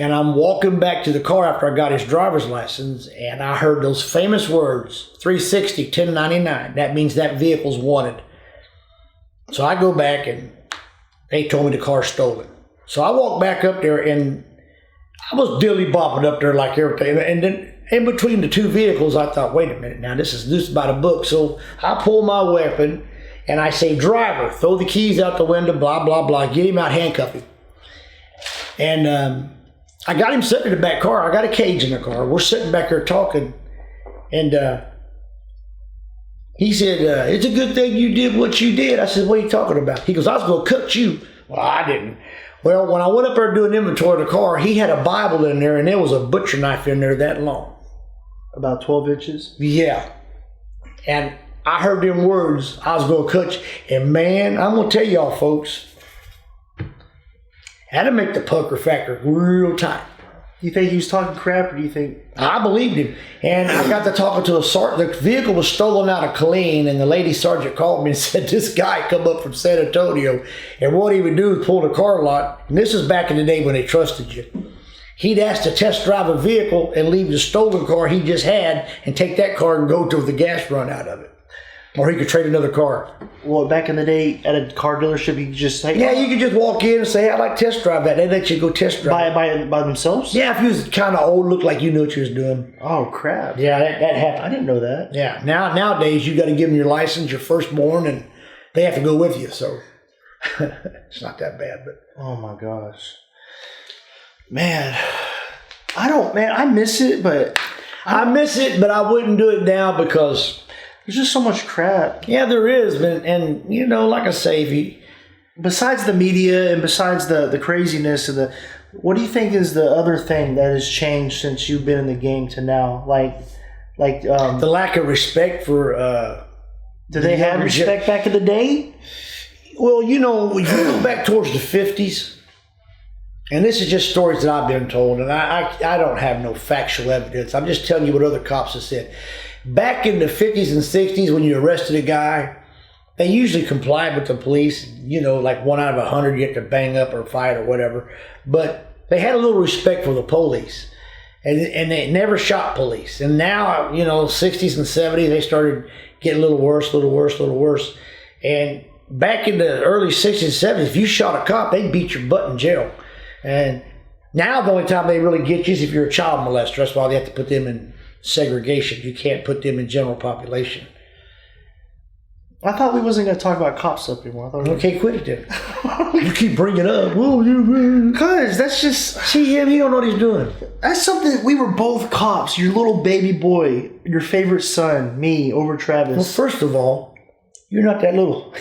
And I'm walking back to the car after I got his driver's license, and I heard those famous words, 360, 1099. That means that vehicle's wanted. So I go back, and they told me the car's stolen. So I walked back up there, and I was dilly-bopping up there like everything. And then in between the 2 vehicles, I thought, wait a minute, now this is by the book. So I pull my weapon, and I say, driver, throw the keys out the window, blah, blah, blah. Get him out, handcuff him. And I got him sitting in the back car. I got a cage in the car. We're sitting back there talking. And he said, it's a good thing you did what you did. I said, what are you talking about? He goes, I was going to cut you. Well, I didn't. Well, when I went up there to do an inventory of the car, he had a Bible in there, and there was a butcher knife in there that long. About 12 inches? Yeah. And I heard them words, I was going to cut you. And man, I'm going to tell y'all folks, had to make the pucker factor real tight. You think he was talking crap, or do you think... I believed him. And I got to talking to a sergeant. The vehicle was stolen out of Killeen, and the lady sergeant called me and said, this guy come up from San Antonio, and what he would do is pull the car lot, and this is back in the day when they trusted you. He'd ask to test drive a vehicle and leave the stolen car he just had and take that car and go till the gas run out of it. Or he could trade another car. Well, back in the day, at a car dealership, you could just say... Yeah, you could just walk in and say, hey, I'd like to test drive that. They let you go test drive it. By themselves? Yeah, if you was kind of old, looked like you knew what you was doing. Oh, crap. Yeah, that happened. I didn't know that. Yeah, nowadays, you got to give them your license, your firstborn, and they have to go with you, so it's not that bad. But oh, my gosh. Man, I miss it, but... I miss it, but I wouldn't do it now because... There's just so much crap. Yeah, there is. And like I say, besides the media and besides the craziness and what do you think is the other thing that has changed since you've been in the game to now? Like the lack of respect for. Did they have respect back in the day? Well, you go back towards the 50s, and this is just stories that I've been told, and I don't have no factual evidence. I'm just telling you what other cops have said. Back in the 50s and 60s, when you arrested a guy, they usually complied with the police. Like 1 out of 100, you get to bang up or fight or whatever. But they had a little respect for the police. and they never shot police. And now, 60s and 70s, they started getting a little worse. And back in the early 60s and 70s, if you shot a cop, they'd beat your butt in jail. And now the only time they really get you is if you're a child molester. That's why they have to put them in segregation. You can't put them in general population. I thought we wasn't going to talk about cop stuff anymore. Okay, quit it then. You keep bringing it up. Because that's just... See him, he don't know what he's doing. That's something... We were both cops. Your little baby boy, your favorite son, me, over Travis. Well, first of all, you're not that little.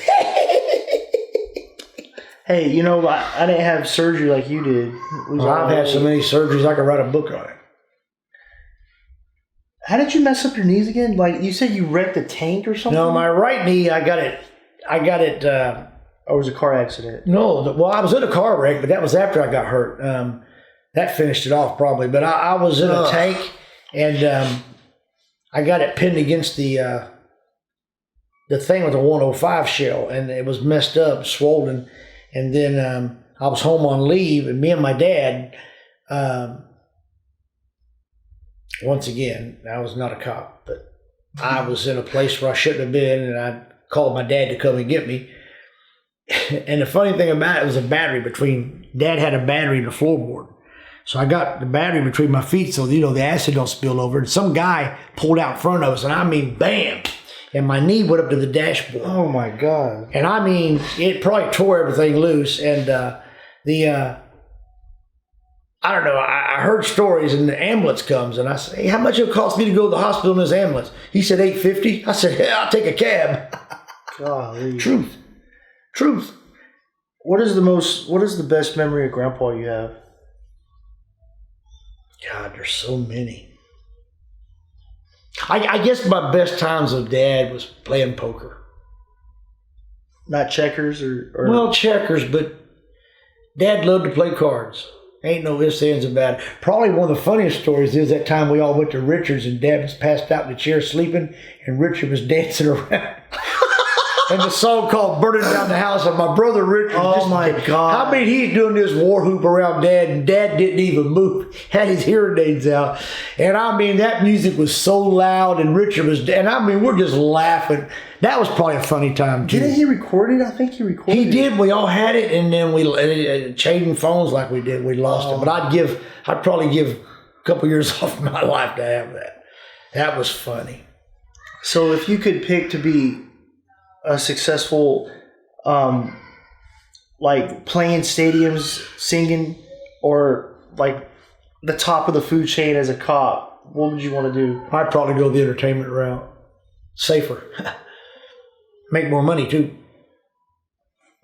Hey, I didn't have surgery like you did. I've had so many surgeries, I could write a book on it. How did you mess up your knees again? Like, you said you wrecked a tank or something? No, my right knee, I got it. Or was it a car accident? No, I was in a car wreck, but that was after I got hurt. That finished it off probably. But I was in a tank, and I got it pinned against the thing with the 105 shell, and it was messed up, swollen. And then I was home on leave, and me and my dad... once again, I was not a cop, but I was in a place where I shouldn't have been, and I called my dad to come and get me. And the funny thing about it was Dad had a battery in the floorboard. So I got the battery between my feet so, the acid don't spill over. And some guy pulled out in front of us, and I mean, bam! And my knee went up to the dashboard. Oh, my God. And I mean, it probably tore everything loose. And I don't know, I heard stories, and the ambulance comes, and I say, hey, how much it cost me to go to the hospital in this ambulance? He said $850. I said, yeah, I'll take a cab. Golly. Truth. What is the best memory of Grandpa you have? God, there's so many. I guess my best times with Dad was playing poker. Not checkers or... Well, checkers, but Dad loved to play cards. Ain't no ifs, ands, about it. Probably one of the funniest stories is that time we all went to Richard's, and Dad was passed out in the chair sleeping, and Richard was dancing around. And the song called Burning Down the House, and my brother Richard. Oh, my God. I mean, he's doing this war hoop around Dad, and Dad didn't even move. Had his hearing aids out. And I mean, that music was so loud, and Richard was, and I mean, we're just laughing. That was probably a funny time, too. Didn't he record it? I think he recorded it. He did. We all had it, and then we trading phones like we did. We lost it. But I'd probably give a couple years off my life to have that. That was funny. So if you could pick to be a successful, like playing stadiums, singing, or like the top of the food chain as a cop, what would you want to do? I'd probably go the entertainment route. Safer. Make more money too.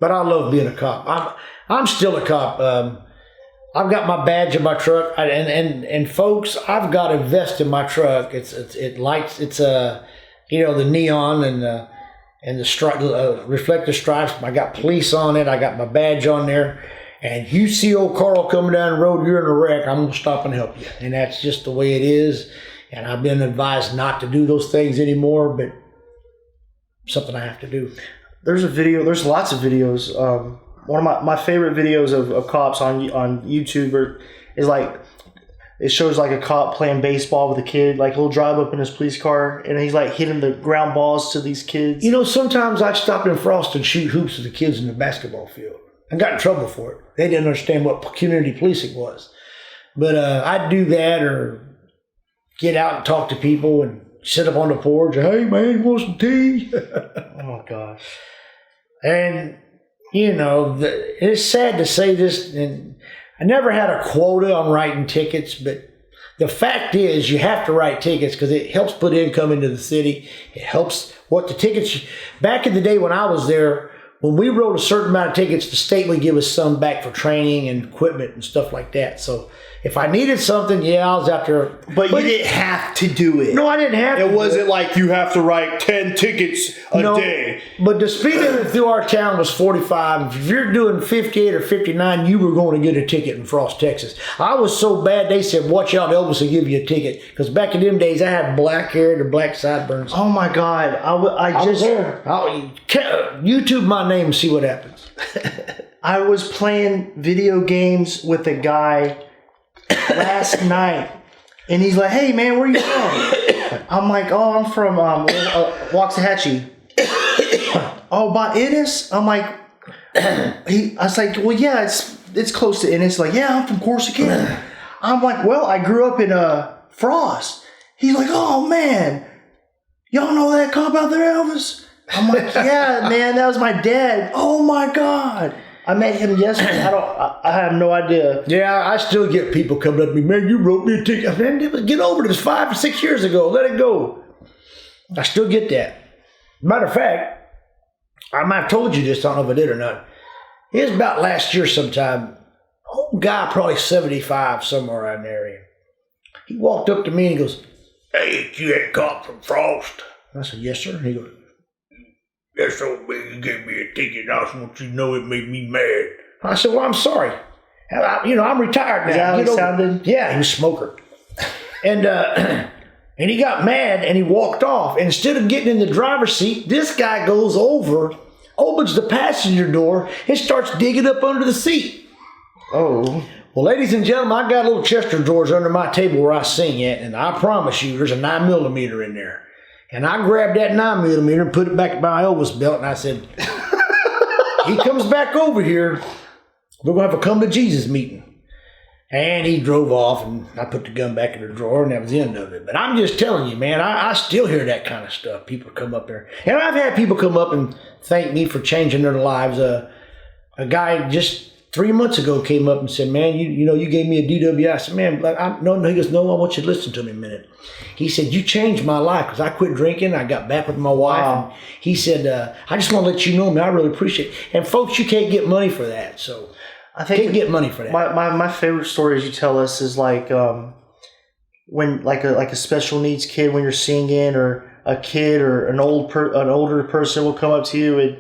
But I love being a cop. I'm still a cop. I've got my badge in my truck, and folks, I've got a vest in my truck. It lights. It's the neon and the reflective stripes. I got police on it. I got my badge on there. And you see old Carl coming down the road, you're in a wreck, I'm going to stop and help you. And that's just the way it is. And I've been advised not to do those things anymore, but something I have to do. There's lots of videos. One of my favorite videos of cops on YouTube is like, it shows like a cop playing baseball with a kid. Like he'll drive up in his police car and he's like hitting the ground balls to these kids. Sometimes I stop in Frost and shoot hoops with the kids in the basketball field. I got in trouble for it. They didn't understand what community policing was. But I'd do that or get out and talk to people and sit up on the porch. Hey, man, you want some tea? Oh, my gosh. And, it's sad to say this, and I never had a quota on writing tickets, but the fact is you have to write tickets because it helps put income into the city. It helps what the tickets... Back in the day when I was there, when we wrote a certain amount of tickets, the state would give us some back for training and equipment and stuff like that. So if I needed something, I was out there. But you didn't have to do it. No, I didn't have to. It wasn't like you have to write 10 tickets a day. But the speed limit through our town was 45. If you're doing 58 or 59, you were going to get a ticket in Frost, Texas. I was so bad, they said, watch out, Elvis will give you a ticket. Because back in them days, I had black hair and black sideburns. Oh, my God. I was there. YouTube my name and see what happens. I was playing video games with a guy last night, And he's like, "Hey man, where you from?" I'm like, "Oh, I'm from Waxahachie." "Oh, by Ennis?" I'm like, I was like, "Well, yeah, it's close to Ennis." Like, "Yeah, I'm from Corsicana." I'm like, "Well, I grew up in Frost." He's like, "Oh man, y'all know that cop out there, Elvis?" I'm like, "Yeah, man, that was my dad." "Oh my God, I met him yesterday." I have no idea. Yeah, I still get people coming up to me, "Man, you wrote me a ticket." Man, get over it. It was 5 or 6 years ago. Let it go. I still get that. Matter of fact, I might have told you this. I don't know if I did or not. It was about last year sometime. Old guy, probably 75, somewhere around there. He walked up to me and he goes, "Hey, it's you that cop from Frost?" I said, "Yes, sir." He goes, "That's so big, you gave me a ticket. I just want you to know it made me mad." I said, "Well, I'm sorry. I'm retired now." Is that how he sounded? Yeah, he was a smoker. And and he got mad and he walked off. And instead of getting in the driver's seat, this guy goes over, opens the passenger door, and starts digging up under the seat. Oh. Well, ladies and gentlemen, I got little Chester drawers under my table where I sing at, and I promise you there's a 9mm in there. And I grabbed that 9mm and put it back in my Elvis belt, and I said, "He comes back over here, we're going to have a come to Jesus meeting." And he drove off, and I put the gun back in the drawer, and that was the end of it. But I'm just telling you, man, I still hear that kind of stuff. People come up there. And I've had people come up and thank me for changing their lives. A guy just 3 months ago came up and said, "Man, you gave me a DWI." I said, "Man, no." He goes, "No, I want you to listen to me a minute." He said, "You changed my life because I quit drinking. I got back with my wife." Wow. And he said, "I just want to let you know, man, I really appreciate it." And folks, you can't get money for that. So I think can't get money for that. My favorite stories you tell us is like when like a special needs kid when you're singing, or a kid or an older person will come up to you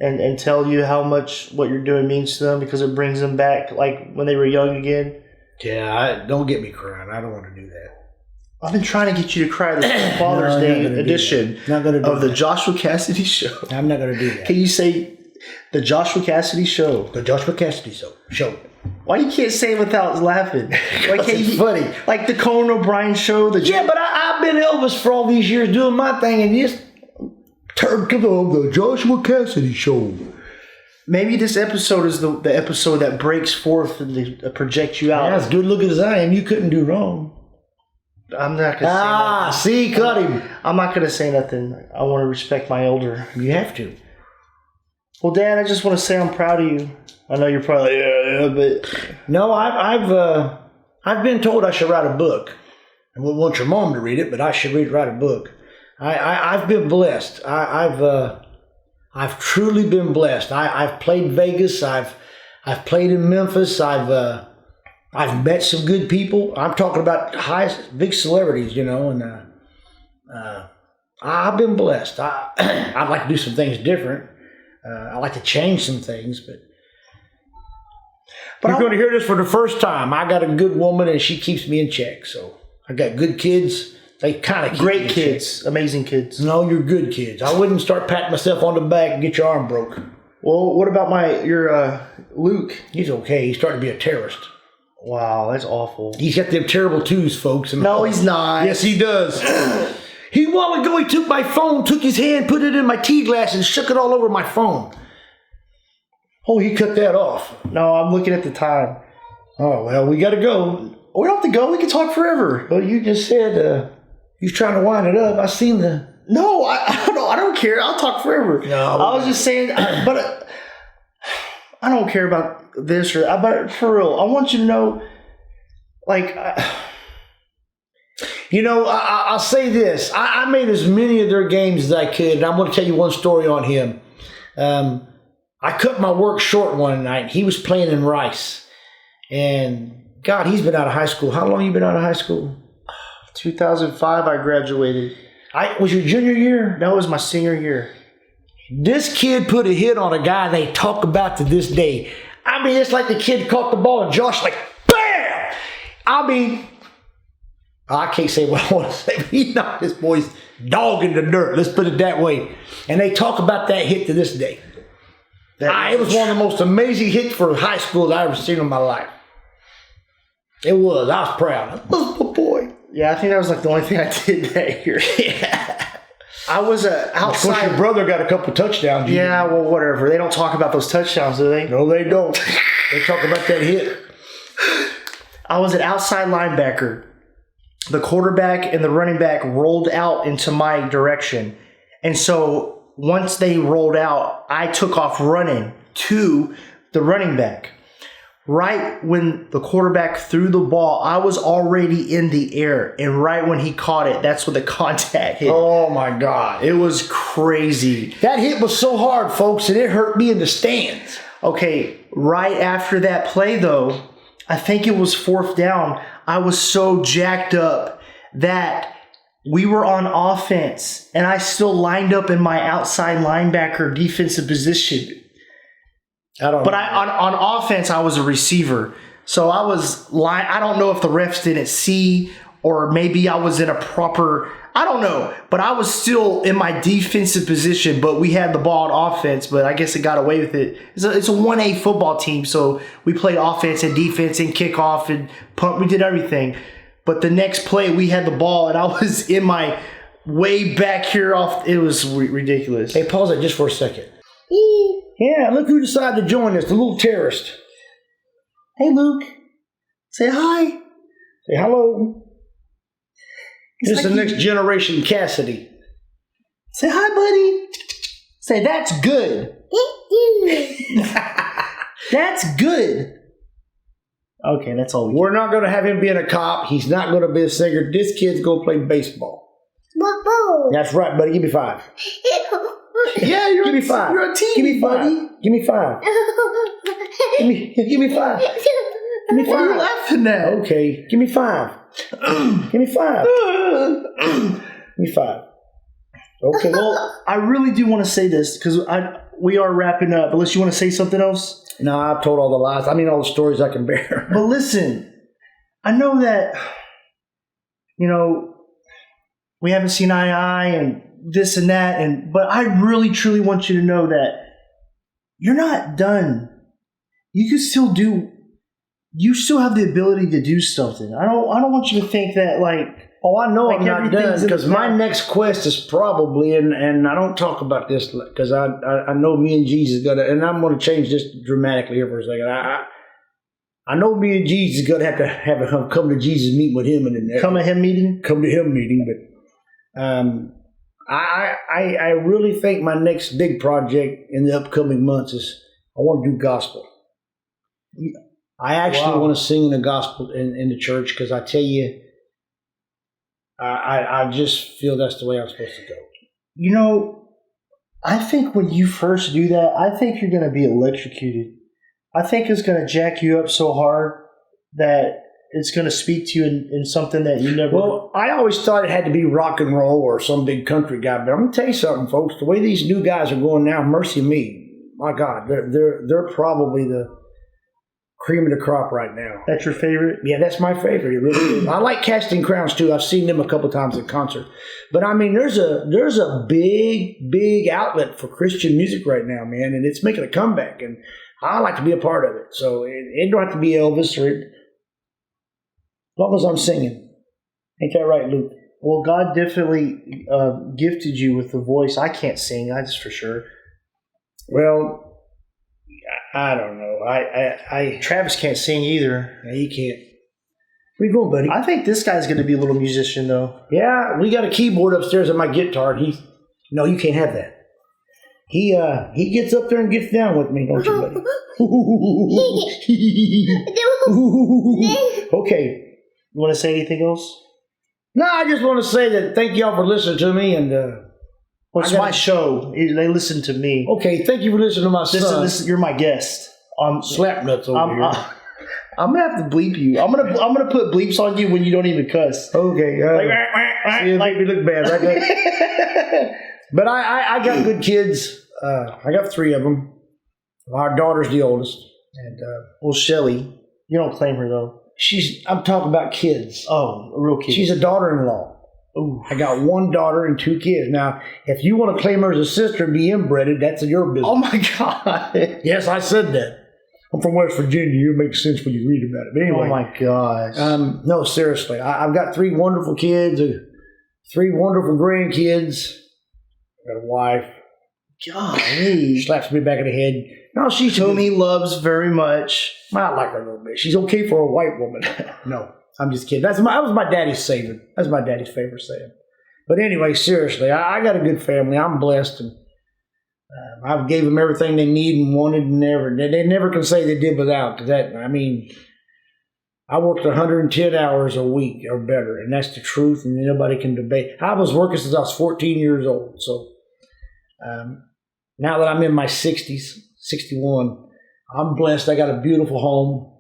and tell you how much what you're doing means to them because it brings them back like when they were young again. Yeah, don't get me crying. I don't want to do that. I've been trying to get you to cry this Father's Day edition of the Joshua Cassady Show. I'm not going to do that. Can you say the Joshua Cassady Show? The Joshua Cassady Show. Why you can't say it without laughing? Why can't it's you, funny. Like the Conan O'Brien Show. Yeah, but I've been Elvis for all these years doing my thing, and this term comes on the Joshua Cassady Show. Maybe this episode is the episode that breaks forth and projects you out. Yeah, as good looking as I am, you couldn't do wrong. I'm not gonna say nothing. See, cut him. I'm not gonna say nothing. I want to respect my elder. You have to. Well, Dad, I just want to say I'm proud of you. I know you're probably but no, I've been told I should write a book. I wouldn't want your mom to read it, but I should write a book. I've been blessed. I've truly been blessed. I've played Vegas. I've played in Memphis. I've met some good people. I'm talking about big celebrities, and I've been blessed. I'd like to do some things different. I like to change some things, but you're going to hear this for the first time. I got a good woman, and she keeps me in check. So I got good kids. They kind of keep great me in kids, check. Amazing kids. No, you're good kids. I wouldn't start patting myself on the back and get your arm broke. Well, what about your Luke? He's okay. He's starting to be a terrorist. Wow, that's awful. He's got them terrible twos, folks. No, he's not. Yes, he does. A while ago, he took my phone, took his hand, put it in my tea glass, and shook it all over my phone. Oh, he cut that off. No, I'm looking at the time. Oh, well, we got to go. We don't have to go. We can talk forever. Well, you just said you're trying to wind it up. I seen the... No, I don't care. I'll talk forever. No, I was just saying, but I don't care about this but for real, I want you to know, like... I'll say this. I made as many of their games as I could, and I'm going to tell you one story on him. I cut my work short one night. He was playing in Rice. And, God, he's been out of high school. How long you been out of high school? 2005, I graduated. Was your junior year? That was my senior year. This kid put a hit on a guy they talk about to this day. I mean, it's like the kid caught the ball and Josh like, BAM! I mean... I can't say what I want to say, but he knocked this boy's dog in the dirt. Let's put it that way. And they talk about that hit to this day. It was one of the most amazing hits for high school that I ever seen in my life. It was. I was proud. That was my boy. Yeah, I think that was like the only thing I did that year. Yeah. I was Of course, your outside. brother got a couple touchdowns. Yeah, well, whatever. They don't talk about those touchdowns, do they? No, they don't. They talk about that hit. I was an outside linebacker. The quarterback and the running back rolled out into my direction. And so once they rolled out, I took off running to the running back. Right when the quarterback threw the ball, I was already in the air. And right when he caught it, that's when the contact hit. Oh, my God. It was crazy. That hit was so hard, folks, and it hurt me in the stands. Okay, right after that play, though, I think it was fourth down. I was so jacked up that we were on offense, and I still lined up in my outside linebacker defensive position. But on offense, I was a receiver. So I was I don't know if the refs didn't see, or maybe I was in a proper, I don't know. But I was still in my defensive position, but we had the ball on offense, but I guess it got away with it. It's a 1A football team, so we played offense and defense and kickoff and punt. We did everything. But the next play, we had the ball, and I was in my way back here off. It was ridiculous. Hey, pause it just for a second. Yeah, look who decided to join us, the little terrorist. Hey, Luke. Say hi. Say hello. This is like the next generation Cassady. Say hi, buddy. Say, that's good. That's good. Okay, that's all we We're not going to have him being a cop. He's not going to be a singer. This kid's going to play baseball. That's right, buddy. Give me 5. Yeah, Give me 5. You're a team, Give me 5. buddy. Give me 5. Give me 5. Give me What are you 5. laughing at? Okay. Give me 5. Give me 5. Give me 5. Okay. Well, I really do want to say this because we are wrapping up. Unless you want to say something else? No, I've told all the lies. I mean, all the stories I can bear. But listen, I know that, we haven't seen eye to eye and this and that, but I really, truly want you to know that you're not done. You can still you still have the ability to do something. I don't want you to think that Oh, I know like I'm not done everything's in because the my back. next quest is probably, and I don't talk about this because I know me and Jesus got to, and I'm going to change this dramatically here for a second. I know me and Jesus got to have a come to Jesus meeting with him and then Come to him meeting. but I really think my next big project in the upcoming months is I want to do gospel. I actually want to sing in the gospel in the church because I tell you, I just feel that's the way I'm supposed to go. I think when you first do that, I think you're going to be electrocuted. I think it's going to jack you up so hard that it's going to speak to you in something that you never. Well, I always thought it had to be rock and roll or some big country guy, but I'm going to tell you something, folks. The way these new guys are going now, mercy me, my God, they're probably the cream of the crop right now. That's your favorite? Yeah, that's my favorite. It really is. I like Casting Crowns too. I've seen them a couple times in concert. But I mean, there's a big outlet for Christian music right now, man, and it's making a comeback, and I like to be a part of it. So it don't have to be Elvis as long as I'm singing. Ain't that right, Luke? Well, God definitely gifted you with the voice. I can't sing, that's for sure. Well, I don't know. Travis can't sing either. No, he can't. Where you going, buddy? I think this guy's going to be a little musician, though. Yeah, we got a keyboard upstairs on my guitar. And no, you can't have that. He gets up there and gets down with me, don't you, buddy? Okay. You want to say anything else? No, I just want to say that thank y'all for listening to me, and Well, it's my show. They listen to me. okay, thank you for listening to my son. You're my guest. Slap nuts over here. I'm gonna have to bleep you. I'm gonna put bleeps on you when you don't even cuss. Okay, see, it make me look bad, right? But I got good kids. I got 3 of them. Our daughter's the oldest, and Well, Shelly, you don't claim her though. I'm talking about kids. Oh, a real kid. She's a daughter-in-law. Ooh. I got 1 daughter and 2 kids. Now, if you want to claim her as a sister and be inbreded, that's your business. Oh my God. Yes, I said that. I'm from West Virginia. It makes sense when you read about it. But anyway. Oh my gosh. No, seriously. I've got 3 wonderful kids, 3 wonderful grandkids. I got a wife. Golly. She slaps me back in the head. No, she's Whom he loves very much. I like her a little bit. She's okay for a white woman. No, I'm just kidding. That was my daddy's saying. That's my daddy's favorite saying. But anyway, seriously, I got a good family. I'm blessed, and I've gave them everything they need and wanted, and they never can say they did without. That, I mean, I worked 110 hours a week or better, and that's the truth, and nobody can debate. I was working since I was 14 years old, so now that I'm in my 60s, 61, I'm blessed. I got a beautiful home.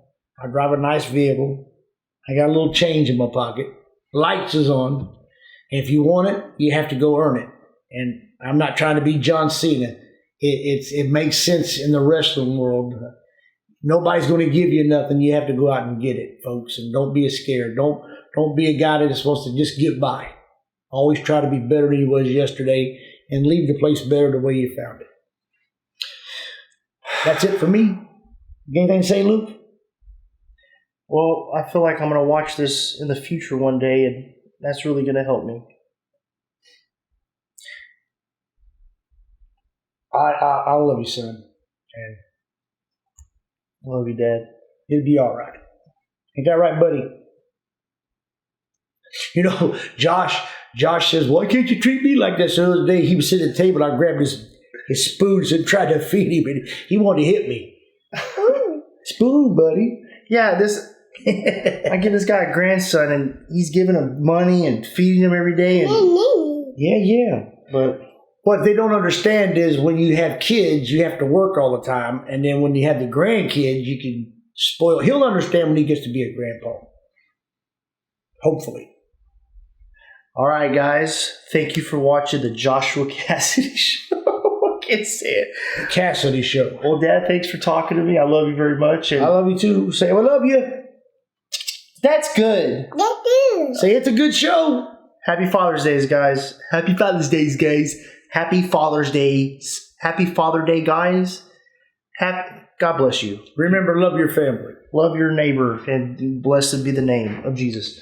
I drive a nice vehicle. I got a little change in my pocket. Lights is on. And if you want it, you have to go earn it. And I'm not trying to be John Cena. It makes sense in the wrestling world. Nobody's going to give you nothing. You have to go out and get it, folks. And don't be scared. Don't be a guy that is supposed to just get by. Always try to be better than you was yesterday and leave the place better the way you found it. That's it for me. Anything to say, Luke? Well, I feel like I'm going to watch this in the future one day, and that's really going to help me. I love you, son. And I love you, Dad. it'll be all right. Ain't that right, buddy? You know, Josh says, why can't you treat me like this? The other day, he was sitting at the table, I grabbed his spoons and tried to feed him, and he wanted to hit me. Spoon, buddy. Yeah, I give this guy a grandson, and he's giving him money and feeding him every day. And Yeah. but What they don't understand is when you have kids, you have to work all the time. And then when you have the grandkids, you can spoil. He'll understand when he gets to be a grandpa. Hopefully. all right, guys, thank you for watching the Joshua Cassady Show. I can't say it. Cassady Show. Well, Dad, thanks for talking to me. I love you very much. And I love you too. Say, I love you. that's good. Say, it's a good show. Happy Father's Day, guys. Happy Father's Day, guys. Happy Father's Day. Happy Father Day, guys. God bless you. Remember, love your family. Love your neighbor, and blessed be the name of Jesus.